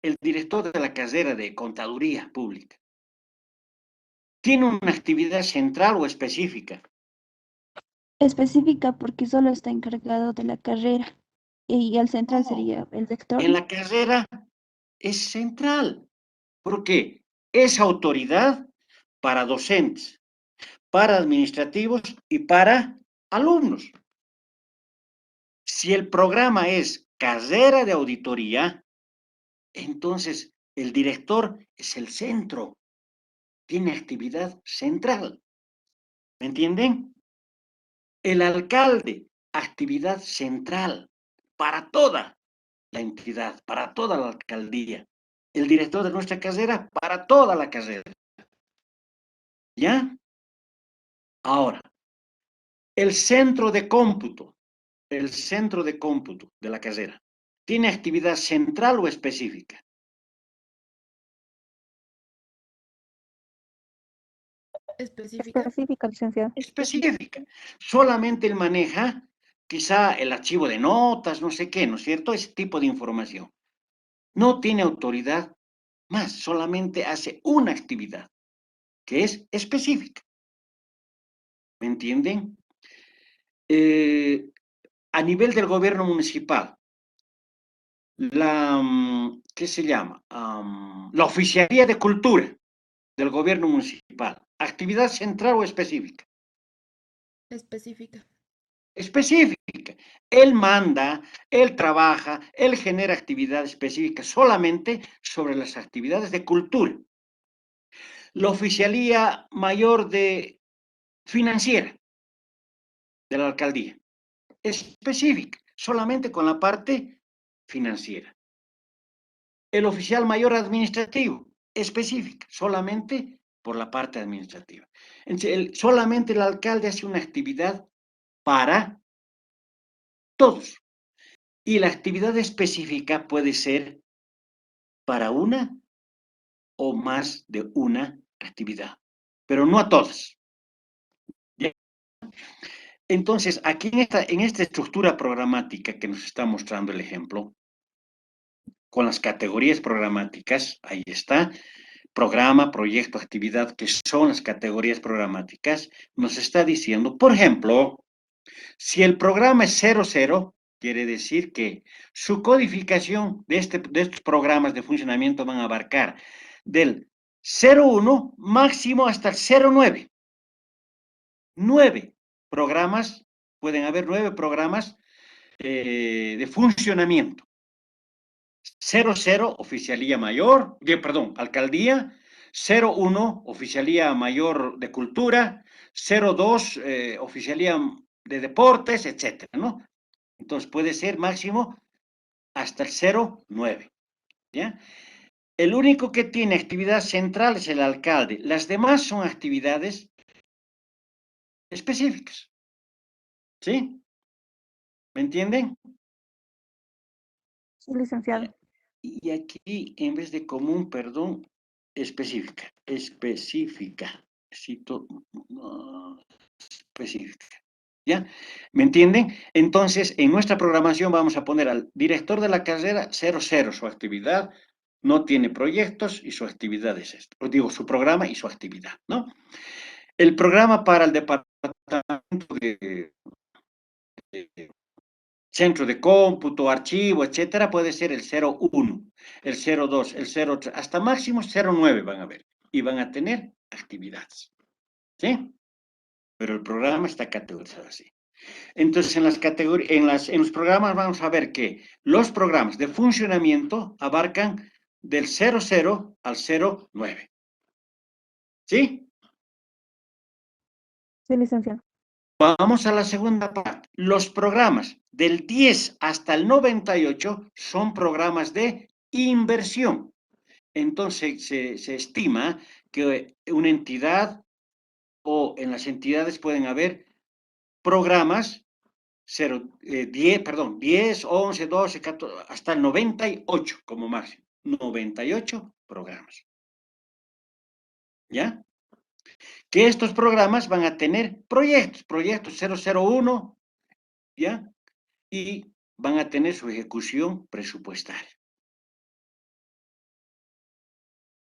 El director de la carrera de contaduría pública tiene una actividad central o específica. Específica porque solo está encargado de la carrera y el central No, sería el rector. en la carrera es central. ¿Por qué? Es autoridad para docentes, para administrativos y para alumnos. Si el programa es carrera de auditoría, entonces el director es el centro, tiene actividad central. ¿Me entienden? El alcalde, actividad central para toda la entidad, para toda la alcaldía. El director de nuestra carrera, para toda la carrera. ¿Ya? Ahora, el centro de cómputo de la carrera, ¿tiene actividad central o específica? Específica. Específica, licenciado. Específica. Solamente él maneja quizá el archivo de notas, no sé qué, ¿no es cierto? Ese tipo de información. No tiene autoridad más, solamente hace una actividad que es específica. ¿Me entienden? A nivel del gobierno municipal, ¿qué se llama? La Oficialía de Cultura del Gobierno Municipal. ¿Actividad central o específica? Específica. Específica. Él manda, él trabaja, él genera actividad específica solamente sobre las actividades de cultura. La Oficialía Mayor de Financiera de la Alcaldía. Específica, solamente con la parte financiera. El Oficial Mayor Administrativo, específica, solamente por la parte administrativa. Entonces, solamente el alcalde hace una actividad para todos. Y la actividad específica puede ser para una o más de una actividad, pero no a todas. ¿Ya? Entonces, aquí en esta estructura programática que nos está mostrando el ejemplo, con las categorías programáticas, ahí está, programa, proyecto, actividad, que son las categorías programáticas, nos está diciendo, por ejemplo, si el programa es 00, quiere decir que su codificación de estos programas de funcionamiento van a abarcar del 01 máximo hasta el 09. 9 programas, pueden haber 9 programas de funcionamiento. 00, oficialía mayor, perdón, alcaldía. 01, oficialía mayor de cultura. 02, oficialía de deportes, etcétera, ¿no? Entonces puede ser máximo hasta el 09, ¿ya? El único que tiene actividad central es el alcalde. Las demás son actividades específicas. ¿Sí? ¿Me entienden? Sí, licenciado. Y aquí, en vez de común, perdón, específica. Cito, específica. ¿Ya? ¿Me entienden? Entonces, en nuestra programación vamos a poner al director de la carrera 00, su actividad, no tiene proyectos y su actividad es esto. Os digo, su programa y su actividad, ¿no? El programa para el departamento de centro de cómputo, archivo, etcétera, puede ser el 01, el 02, el 03, hasta máximo 09 van a ver. Y van a tener actividades. ¿Sí? Pero el programa está categorizado así. Entonces, en las categorías, en los programas vamos a ver que los programas de funcionamiento abarcan del 00 al 09. ¿Sí? Sí, licenciado. Vamos a la segunda parte. Los programas del 10 hasta el 98 son programas de inversión. Entonces, se estima que una entidad o en las entidades pueden haber programas 10, 11, 12, 14, hasta el 98 como máximo. 98 programas. ¿Ya? Que estos programas van a tener proyectos 001, ¿ya? Y van a tener su ejecución presupuestaria.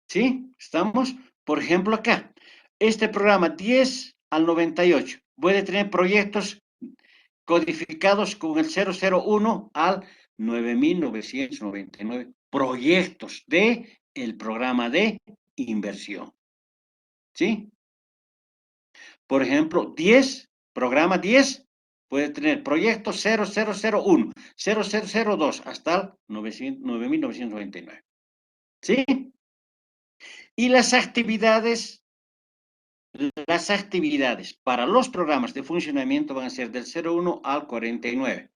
¿Sí? ¿Estamos? Por ejemplo, acá, este programa 10 al 98 puede tener proyectos codificados con el 001 al 9999 proyectos de el programa de inversión. ¿Sí? Por ejemplo, 10, programa 10, puede tener proyectos 0001, 0002 hasta el 9999. ¿Sí? Y las actividades para los programas de funcionamiento van a ser del 01 al 49.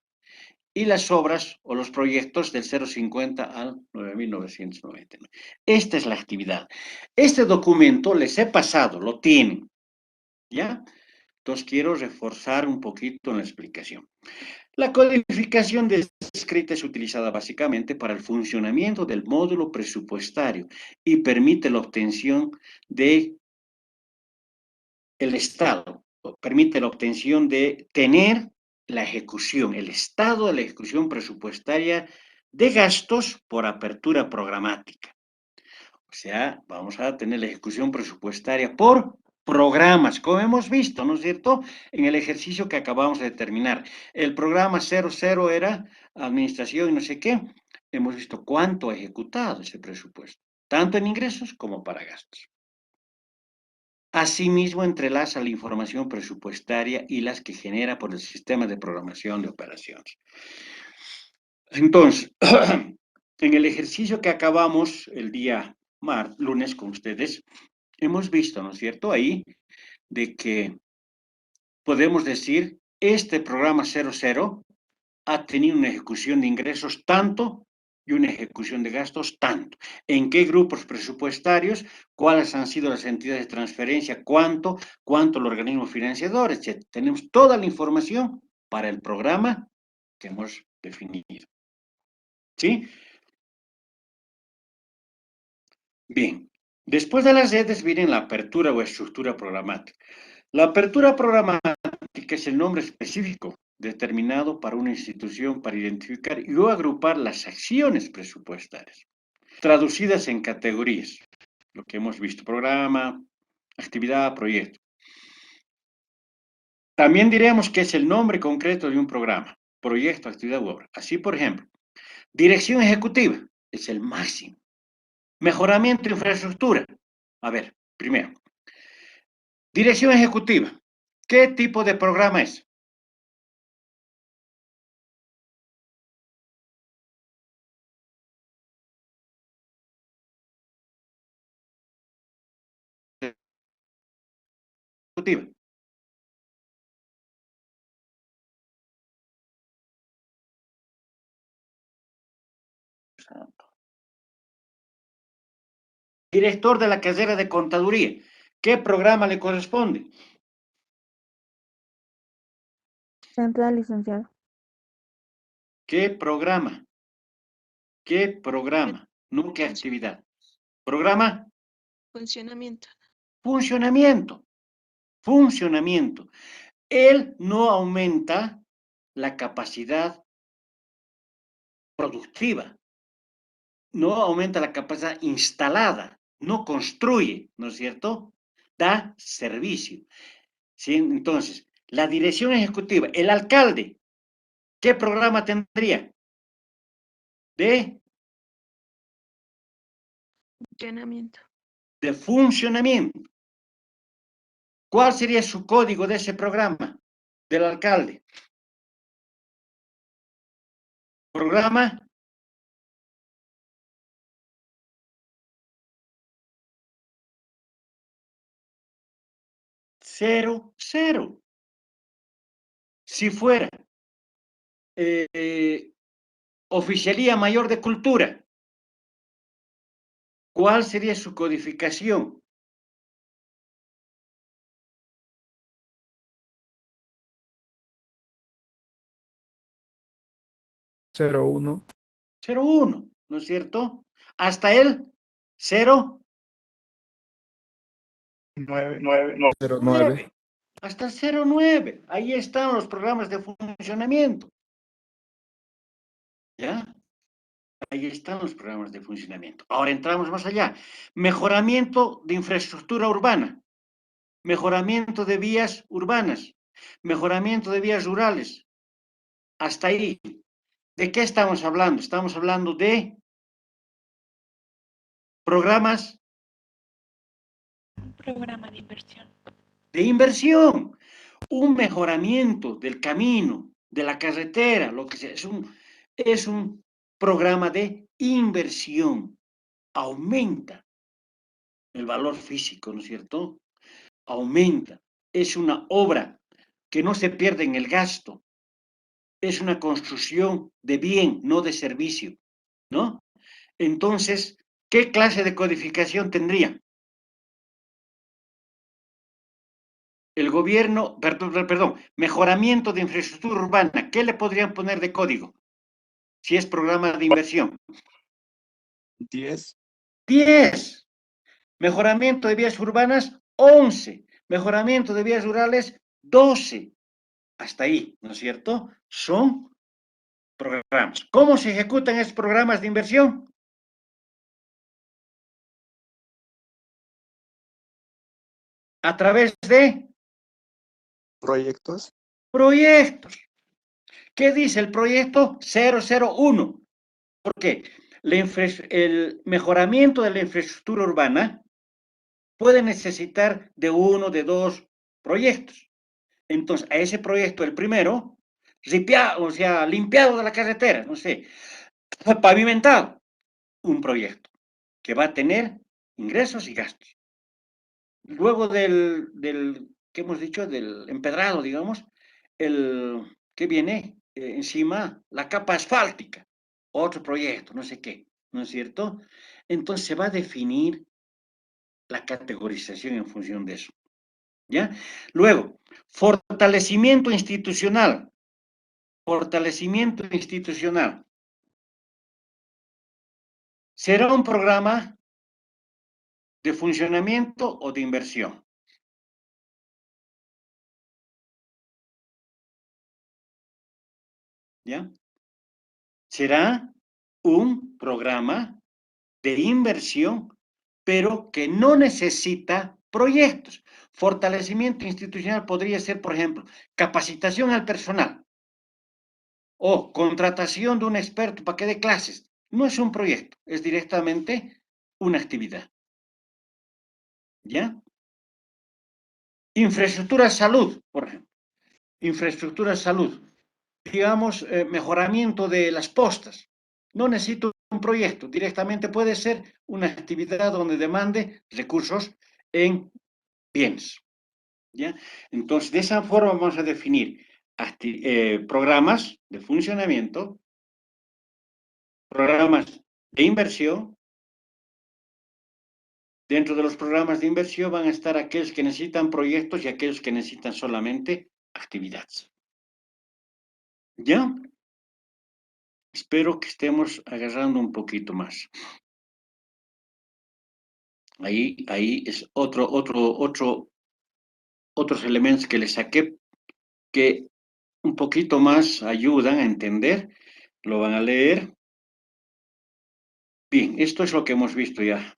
Y las obras o los proyectos del 050 al 9999. Esta es la actividad. Este documento les he pasado, lo tienen. ¿Ya? Entonces quiero reforzar un poquito en la explicación. La codificación descrita es utilizada básicamente para el funcionamiento del módulo presupuestario y permite la obtención de el Estado, permite la obtención de tener la ejecución, el estado de la ejecución presupuestaria de gastos por apertura programática. O sea, vamos a tener la ejecución presupuestaria por programas, como hemos visto, ¿no es cierto? En el ejercicio que acabamos de terminar. El programa 00 era administración y no sé qué. hemos visto cuánto ha ejecutado ese presupuesto, tanto en ingresos como para gastos. Asimismo, entrelaza la información presupuestaria y las que genera por el sistema de programación de operaciones. Entonces, en el ejercicio que acabamos el día lunes con ustedes, hemos visto, ¿no es cierto?, ahí de que podemos decir, este programa 00 ha tenido una ejecución de ingresos tanto y una ejecución de gastos tanto. ¿En qué grupos presupuestarios? ¿Cuáles han sido las entidades de transferencia? ¿Cuánto el organismo financiador? Etcétera. Tenemos toda la información para el programa que hemos definido. ¿Sí? Bien. Después de las redes viene la apertura o estructura programática. La apertura programática es el nombre específico determinado para una institución para identificar y o agrupar las acciones presupuestarias, traducidas en categorías, lo que hemos visto, programa, actividad, proyecto. También diremos que es el nombre concreto de un programa, proyecto, actividad u obra. Así, por ejemplo, dirección ejecutiva es el máximo. Mejoramiento de infraestructura. A ver, primero, dirección ejecutiva. ¿Qué tipo de programa es? Ejecutiva. Director de la carrera de contaduría. ¿Qué programa le corresponde? Central, licenciado. ¿Qué programa? ¿Qué programa? No qué actividad. ¿Programa? Funcionamiento. Funcionamiento. Funcionamiento. Él no aumenta la capacidad productiva, no aumenta la capacidad instalada, no construye, ¿no es cierto? Da servicio. ¿Sí? Entonces, la dirección ejecutiva, el alcalde, ¿qué programa tendría? Funcionamiento. De funcionamiento. ¿Cuál sería su código de ese programa del alcalde? Programa 00. Si fuera Oficialía Mayor de Cultura, ¿cuál sería su codificación? Cero uno. 01, ¿no es cierto? Hasta el 0. 09. Hasta el 09. Ahí están los programas de funcionamiento. ¿Ya? Ahí están los programas de funcionamiento. Ahora entramos más allá. Mejoramiento de infraestructura urbana. Mejoramiento de vías urbanas. Mejoramiento de vías rurales. Hasta ahí. ¿De qué estamos hablando? Estamos hablando de programas Programa de inversión. de inversión. Un mejoramiento del camino, de la carretera, lo que sea. Es un programa de inversión. Aumenta el valor físico, ¿no es cierto? Aumenta. Es una obra que no se pierde en el gasto. Es una construcción de bien, no de servicio, ¿no? Entonces, ¿qué clase de codificación tendría? El gobierno, perdón, mejoramiento de infraestructura urbana, ¿qué le podrían poner de código? Si es programa de inversión. 10. 10. Mejoramiento de vías urbanas, 11. Mejoramiento de vías rurales, 12. Hasta ahí, ¿no es cierto? Son programas. ¿Cómo se ejecutan estos programas de inversión? A través de Proyectos. proyectos. ¿Qué dice el proyecto 001? ¿Por qué? El mejoramiento de la infraestructura urbana puede necesitar de uno, de dos proyectos. Entonces, a ese proyecto, el primero, o sea, limpiado de la carretera, no sé, pavimentado, un proyecto que va a tener ingresos y gastos. Luego ¿qué hemos dicho? Del empedrado, digamos, ¿qué viene? Encima, la capa asfáltica, otro proyecto, no sé qué, ¿no es cierto? Entonces se va a definir la categorización en función de eso, ¿ya? Luego, fortalecimiento institucional. Fortalecimiento institucional. ¿Será un programa de funcionamiento o de inversión? ¿Ya? Será un programa de inversión, pero que no necesita proyectos. Fortalecimiento institucional podría ser, por ejemplo, capacitación al personal o contratación de un experto para que dé clases. No es un proyecto, es directamente una actividad. ¿Ya? Infraestructura de salud, por ejemplo. Infraestructura de salud. Digamos, mejoramiento de las postas. No necesito un proyecto, directamente puede ser una actividad donde demande recursos en bienes. ¿Ya? Entonces, de esa forma vamos a definir programas de funcionamiento, programas de inversión. Dentro de los programas de inversión van a estar aquellos que necesitan proyectos y aquellos que necesitan solamente actividades. ¿Ya? Espero que estemos agarrando un poquito más. Ahí es otros elementos que les saqué que un poquito más ayudan a entender. Lo van a leer. Bien, esto es lo que hemos visto ya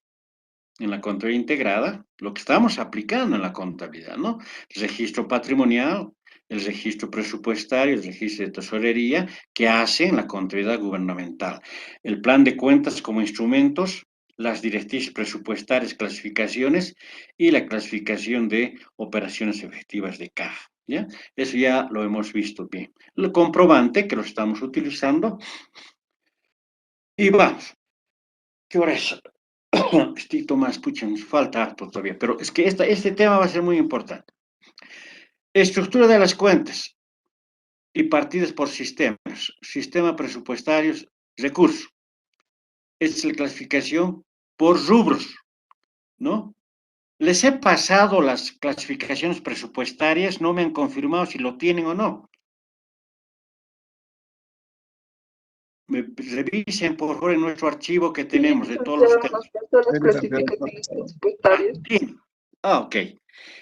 en la contabilidad integrada, lo que estamos aplicando en la contabilidad, ¿no? El registro patrimonial, el registro presupuestario, el registro de tesorería, que hacen la contabilidad gubernamental. El plan de cuentas como instrumentos, las directrices presupuestarias, clasificaciones y la clasificación de operaciones efectivas de caja, ¿ya? Eso ya lo hemos visto bien. El comprobante, que lo estamos utilizando. Y vamos, ¿qué hora es? Estito más, pucha, nos falta harto todavía, pero es que este tema va a ser muy importante. Estructura de las cuentas y partidas por sistemas, sistema presupuestarios, recursos. Esta es la clasificación por rubros, ¿no? Les he pasado las clasificaciones presupuestarias, no me han confirmado si lo tienen o no. Revisen, por favor, en nuestro archivo que tenemos de todos los temas. Las clasificaciones presupuestarias. Bien. Ok.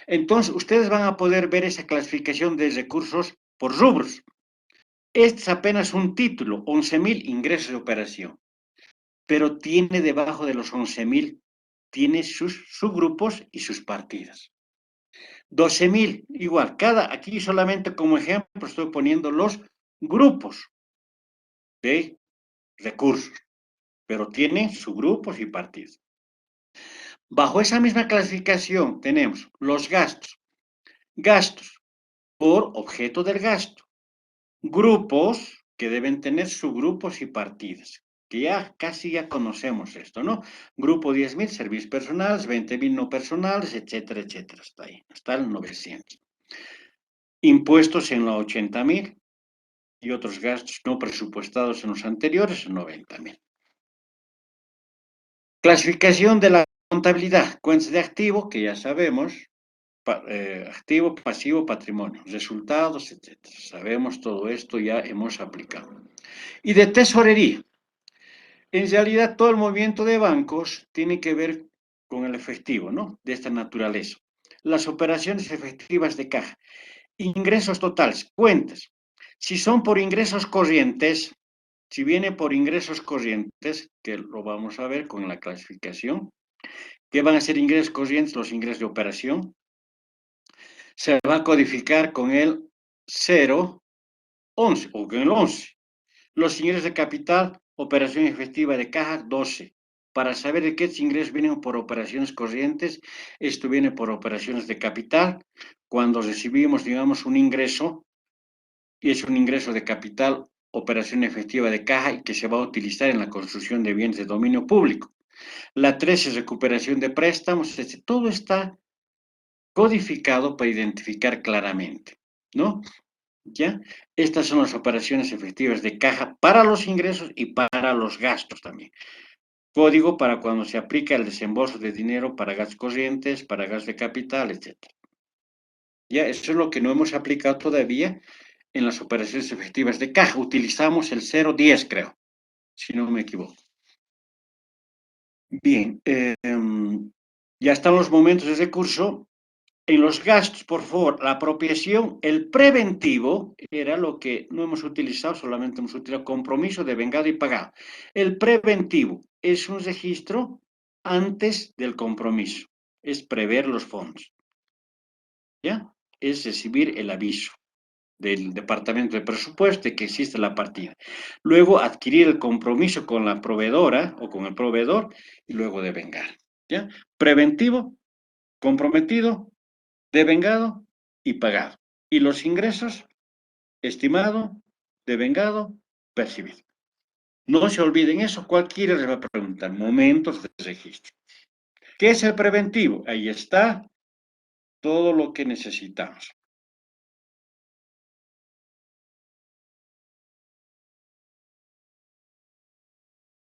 Entonces, ustedes van a poder ver esa clasificación de recursos por rubros. Este es apenas un título, 11.000 ingresos de operación, pero tiene debajo de los 11.000, tiene sus subgrupos y sus partidas. 12.000, igual, aquí solamente como ejemplo estoy poniendo los grupos de recursos, pero tiene subgrupos y partidas. Bajo esa misma clasificación tenemos los gastos. Gastos por objeto del gasto. Grupos que deben tener subgrupos y partidas, que ya casi ya conocemos esto, ¿no? Grupo 10.000, servicios personales, 20.000 no personales, etcétera, etcétera, hasta ahí, hasta el 900. Impuestos en los 80.000 y otros gastos no presupuestados en los anteriores, 90.000. Clasificación de la contabilidad, cuentas de activo, que ya sabemos, activo, pasivo, patrimonio, resultados, etcétera. Sabemos todo esto, ya hemos aplicado. Y de tesorería. En realidad, todo el movimiento de bancos tiene que ver con el efectivo, ¿no? De esta naturaleza. Las operaciones efectivas de caja. Ingresos totales, cuentas. Si son por ingresos corrientes, si viene por ingresos corrientes, que lo vamos a ver con la clasificación, ¿qué van a ser ingresos corrientes? Los ingresos de operación. Se va a codificar con el 0,11 o con el 11. Los ingresos de capital, Operación efectiva de caja, 12. Para saber de qué ingresos vienen por operaciones corrientes, esto viene por operaciones de capital. Cuando recibimos, digamos, un ingreso, y es un ingreso de capital, operación efectiva de caja, y que se va a utilizar en la construcción de bienes de dominio público. La 3 es recuperación de préstamos. Todo está codificado para identificar claramente, ¿no? ¿Ya? Estas son las operaciones efectivas de caja para los ingresos y para los gastos también. Código para cuando se aplica el desembolso de dinero para gastos corrientes, para gastos de capital, etc. Ya, eso es lo que no hemos aplicado todavía en las operaciones efectivas de caja. Utilizamos el 010, creo, si no me equivoco. Bien, ya están los momentos de recurso. En los gastos, por favor, la apropiación, el preventivo era lo que no hemos utilizado, solamente hemos utilizado compromiso de vengado y pagado. El preventivo es un registro antes del compromiso, es prever los fondos, ¿ya? Es recibir el aviso del Departamento de Presupuesto de que existe la partida. Luego adquirir el compromiso con la proveedora o con el proveedor y luego devengar, ¿ya? Preventivo, comprometido, devengado y pagado. Y los ingresos, estimado, devengado, percibido. No se olviden eso, cualquiera les va a preguntar, momentos de registro. ¿Qué es el preventivo? Ahí está todo lo que necesitamos.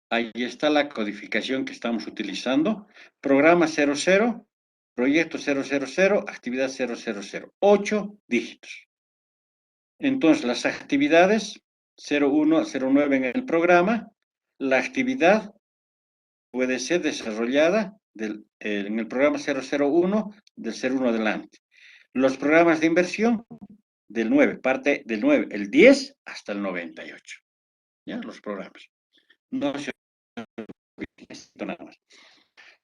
Ahí está la codificación que estamos utilizando. Programa 00, proyecto 000, actividad 000. 8 dígitos. Entonces, las actividades 01 a 09 en el programa, la actividad puede ser desarrollada en el programa 001, del 01 adelante. Los programas de inversión del 9, parte del 9, el 10 hasta el 98. ¿Ya? Los programas. No se olviden, nada más.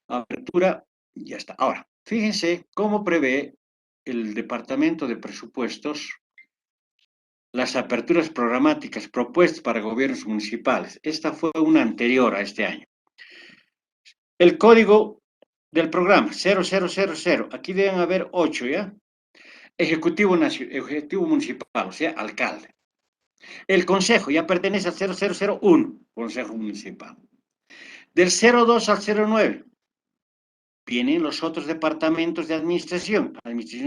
Apertura, ya está. Ahora, fíjense cómo prevé el Departamento de Presupuestos las aperturas programáticas propuestas para gobiernos municipales. Esta fue una anterior a este año. El código del programa, 0000. Aquí deben haber 8, ¿ya? Ejecutivo municipal, o sea, alcalde. El consejo ya pertenece al 0001, consejo municipal. Del 02 al 09 vienen los otros departamentos de administración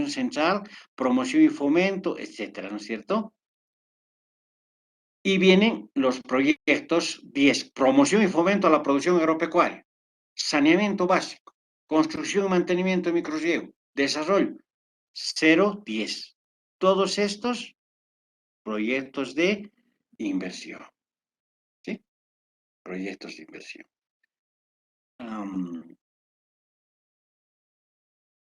central, promoción y fomento, etcétera, ¿no es cierto? Y vienen los proyectos 10, promoción y fomento a la producción agropecuaria, saneamiento básico, construcción y mantenimiento de microrriego, desarrollo, 010. Todos estos proyectos de inversión, ¿sí? Proyectos de inversión.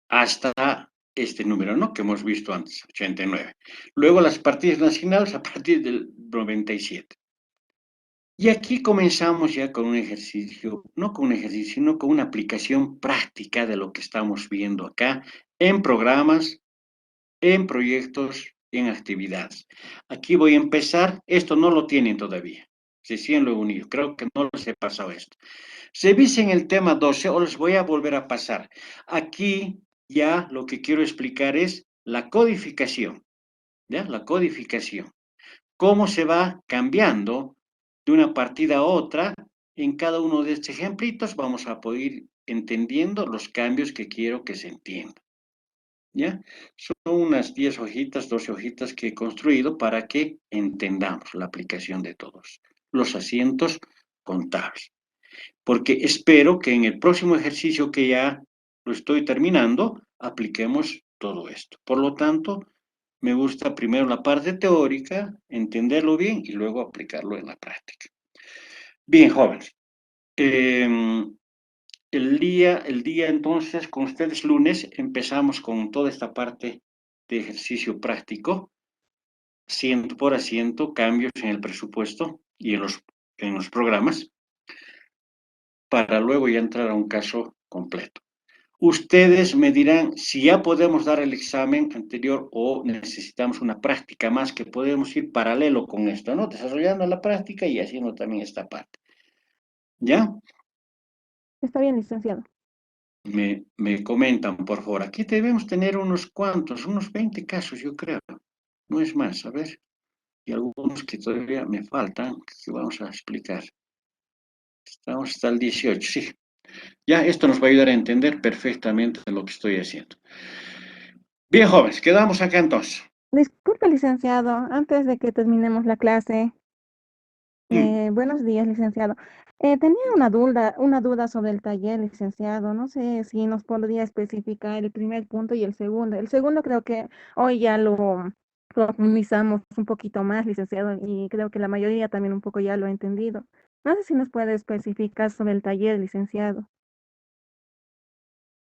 Hasta este número, ¿no? Que hemos visto antes, 89. Luego las partidas nacionales a partir del 97. Y aquí comenzamos ya con un ejercicio, no con un ejercicio, sino con una aplicación práctica de lo que estamos viendo acá en programas, en proyectos, en actividades. Aquí voy a empezar, esto no lo tienen todavía, recién lo he unido, creo que no les he pasado esto. Revisen el tema 12 o les voy a volver a pasar. Aquí ya lo que quiero explicar es la codificación, ¿ya? La codificación. Cómo se va cambiando de una partida a otra. En cada uno de estos ejemplitos vamos a poder ir entendiendo los cambios que quiero que se entiendan. ¿Ya? Son unas 10 hojitas, 12 hojitas que he construido para que entendamos la aplicación de todos los asientos contables. Porque espero que en el próximo ejercicio que ya lo estoy terminando, apliquemos todo esto. Por lo tanto, me gusta primero la parte teórica, entenderlo bien y luego aplicarlo en la práctica. Bien, jóvenes. El día entonces, con ustedes lunes, empezamos con toda esta parte de ejercicio práctico, asiento por asiento, cambios en el presupuesto y en los programas, para luego ya entrar a un caso completo. Ustedes me dirán si ya podemos dar el examen anterior o necesitamos una práctica más que podemos ir paralelo con esto, ¿no? Desarrollando la práctica y haciendo también esta parte. ¿Ya? Está bien, licenciado. Me comentan, por favor. Aquí debemos tener unos cuantos, unos 20 casos, yo creo. No es más, a ver. Y algunos que todavía me faltan, que vamos a explicar. Estamos hasta el 18, sí. Ya, esto nos va a ayudar a entender perfectamente lo que estoy haciendo. Bien, jóvenes, quedamos acá entonces. Disculpe, licenciado, antes de que terminemos la clase. Buenos días, licenciado. Tenía una duda sobre el taller, licenciado. No sé si nos podría especificar el primer punto y el segundo. El segundo creo que hoy ya lo profundizamos un poquito más, licenciado, y creo que la mayoría también un poco ya lo ha entendido. No sé si nos puede especificar sobre el taller, licenciado.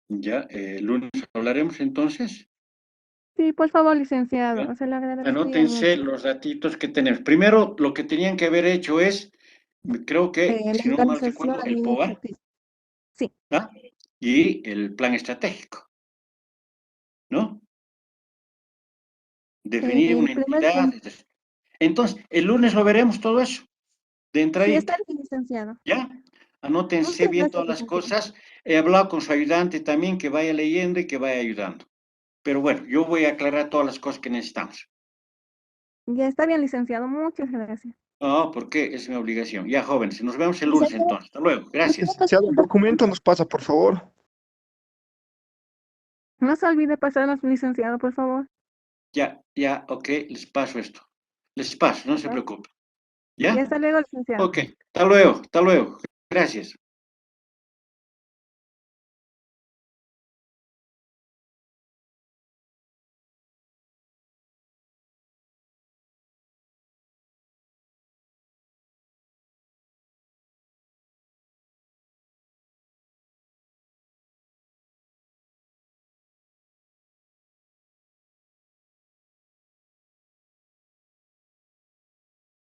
Ya, el lunes hablaremos entonces. Sí, por favor, ¿Ya? licenciado. Se lo agradecería Anótense mucho. los datitos que tenemos. Primero, lo que tenían que haber hecho es, creo que, La si no mal organización recuerdo, el POA, administrativa. Sí, ¿ah? Y el plan estratégico, ¿no? Definir el una primer entidad. punto. Entonces, el lunes lo veremos todo eso, de Sí, está entradita, bien, licenciado. ¿ya? Anótense Muchas bien gracias, todas las licenciado. cosas. He hablado con su ayudante también, que vaya leyendo y que vaya ayudando. Pero bueno, yo voy a aclarar todas las cosas que necesitamos. Ya está bien, licenciado. Muchas gracias. No, porque es mi obligación. Ya, jóvenes, nos vemos el lunes Licenciado, entonces. Hasta luego. ¿me puede Gracias. pasar Licenciado, un el documento nos pasa, por favor. No se olvide pasarnos, licenciado, por favor. Ya, ok, les paso esto. Les paso, no se ¿No? preocupen. Ya ¿Ya? hasta luego, licenciado. Ok, hasta luego, hasta luego. Gracias.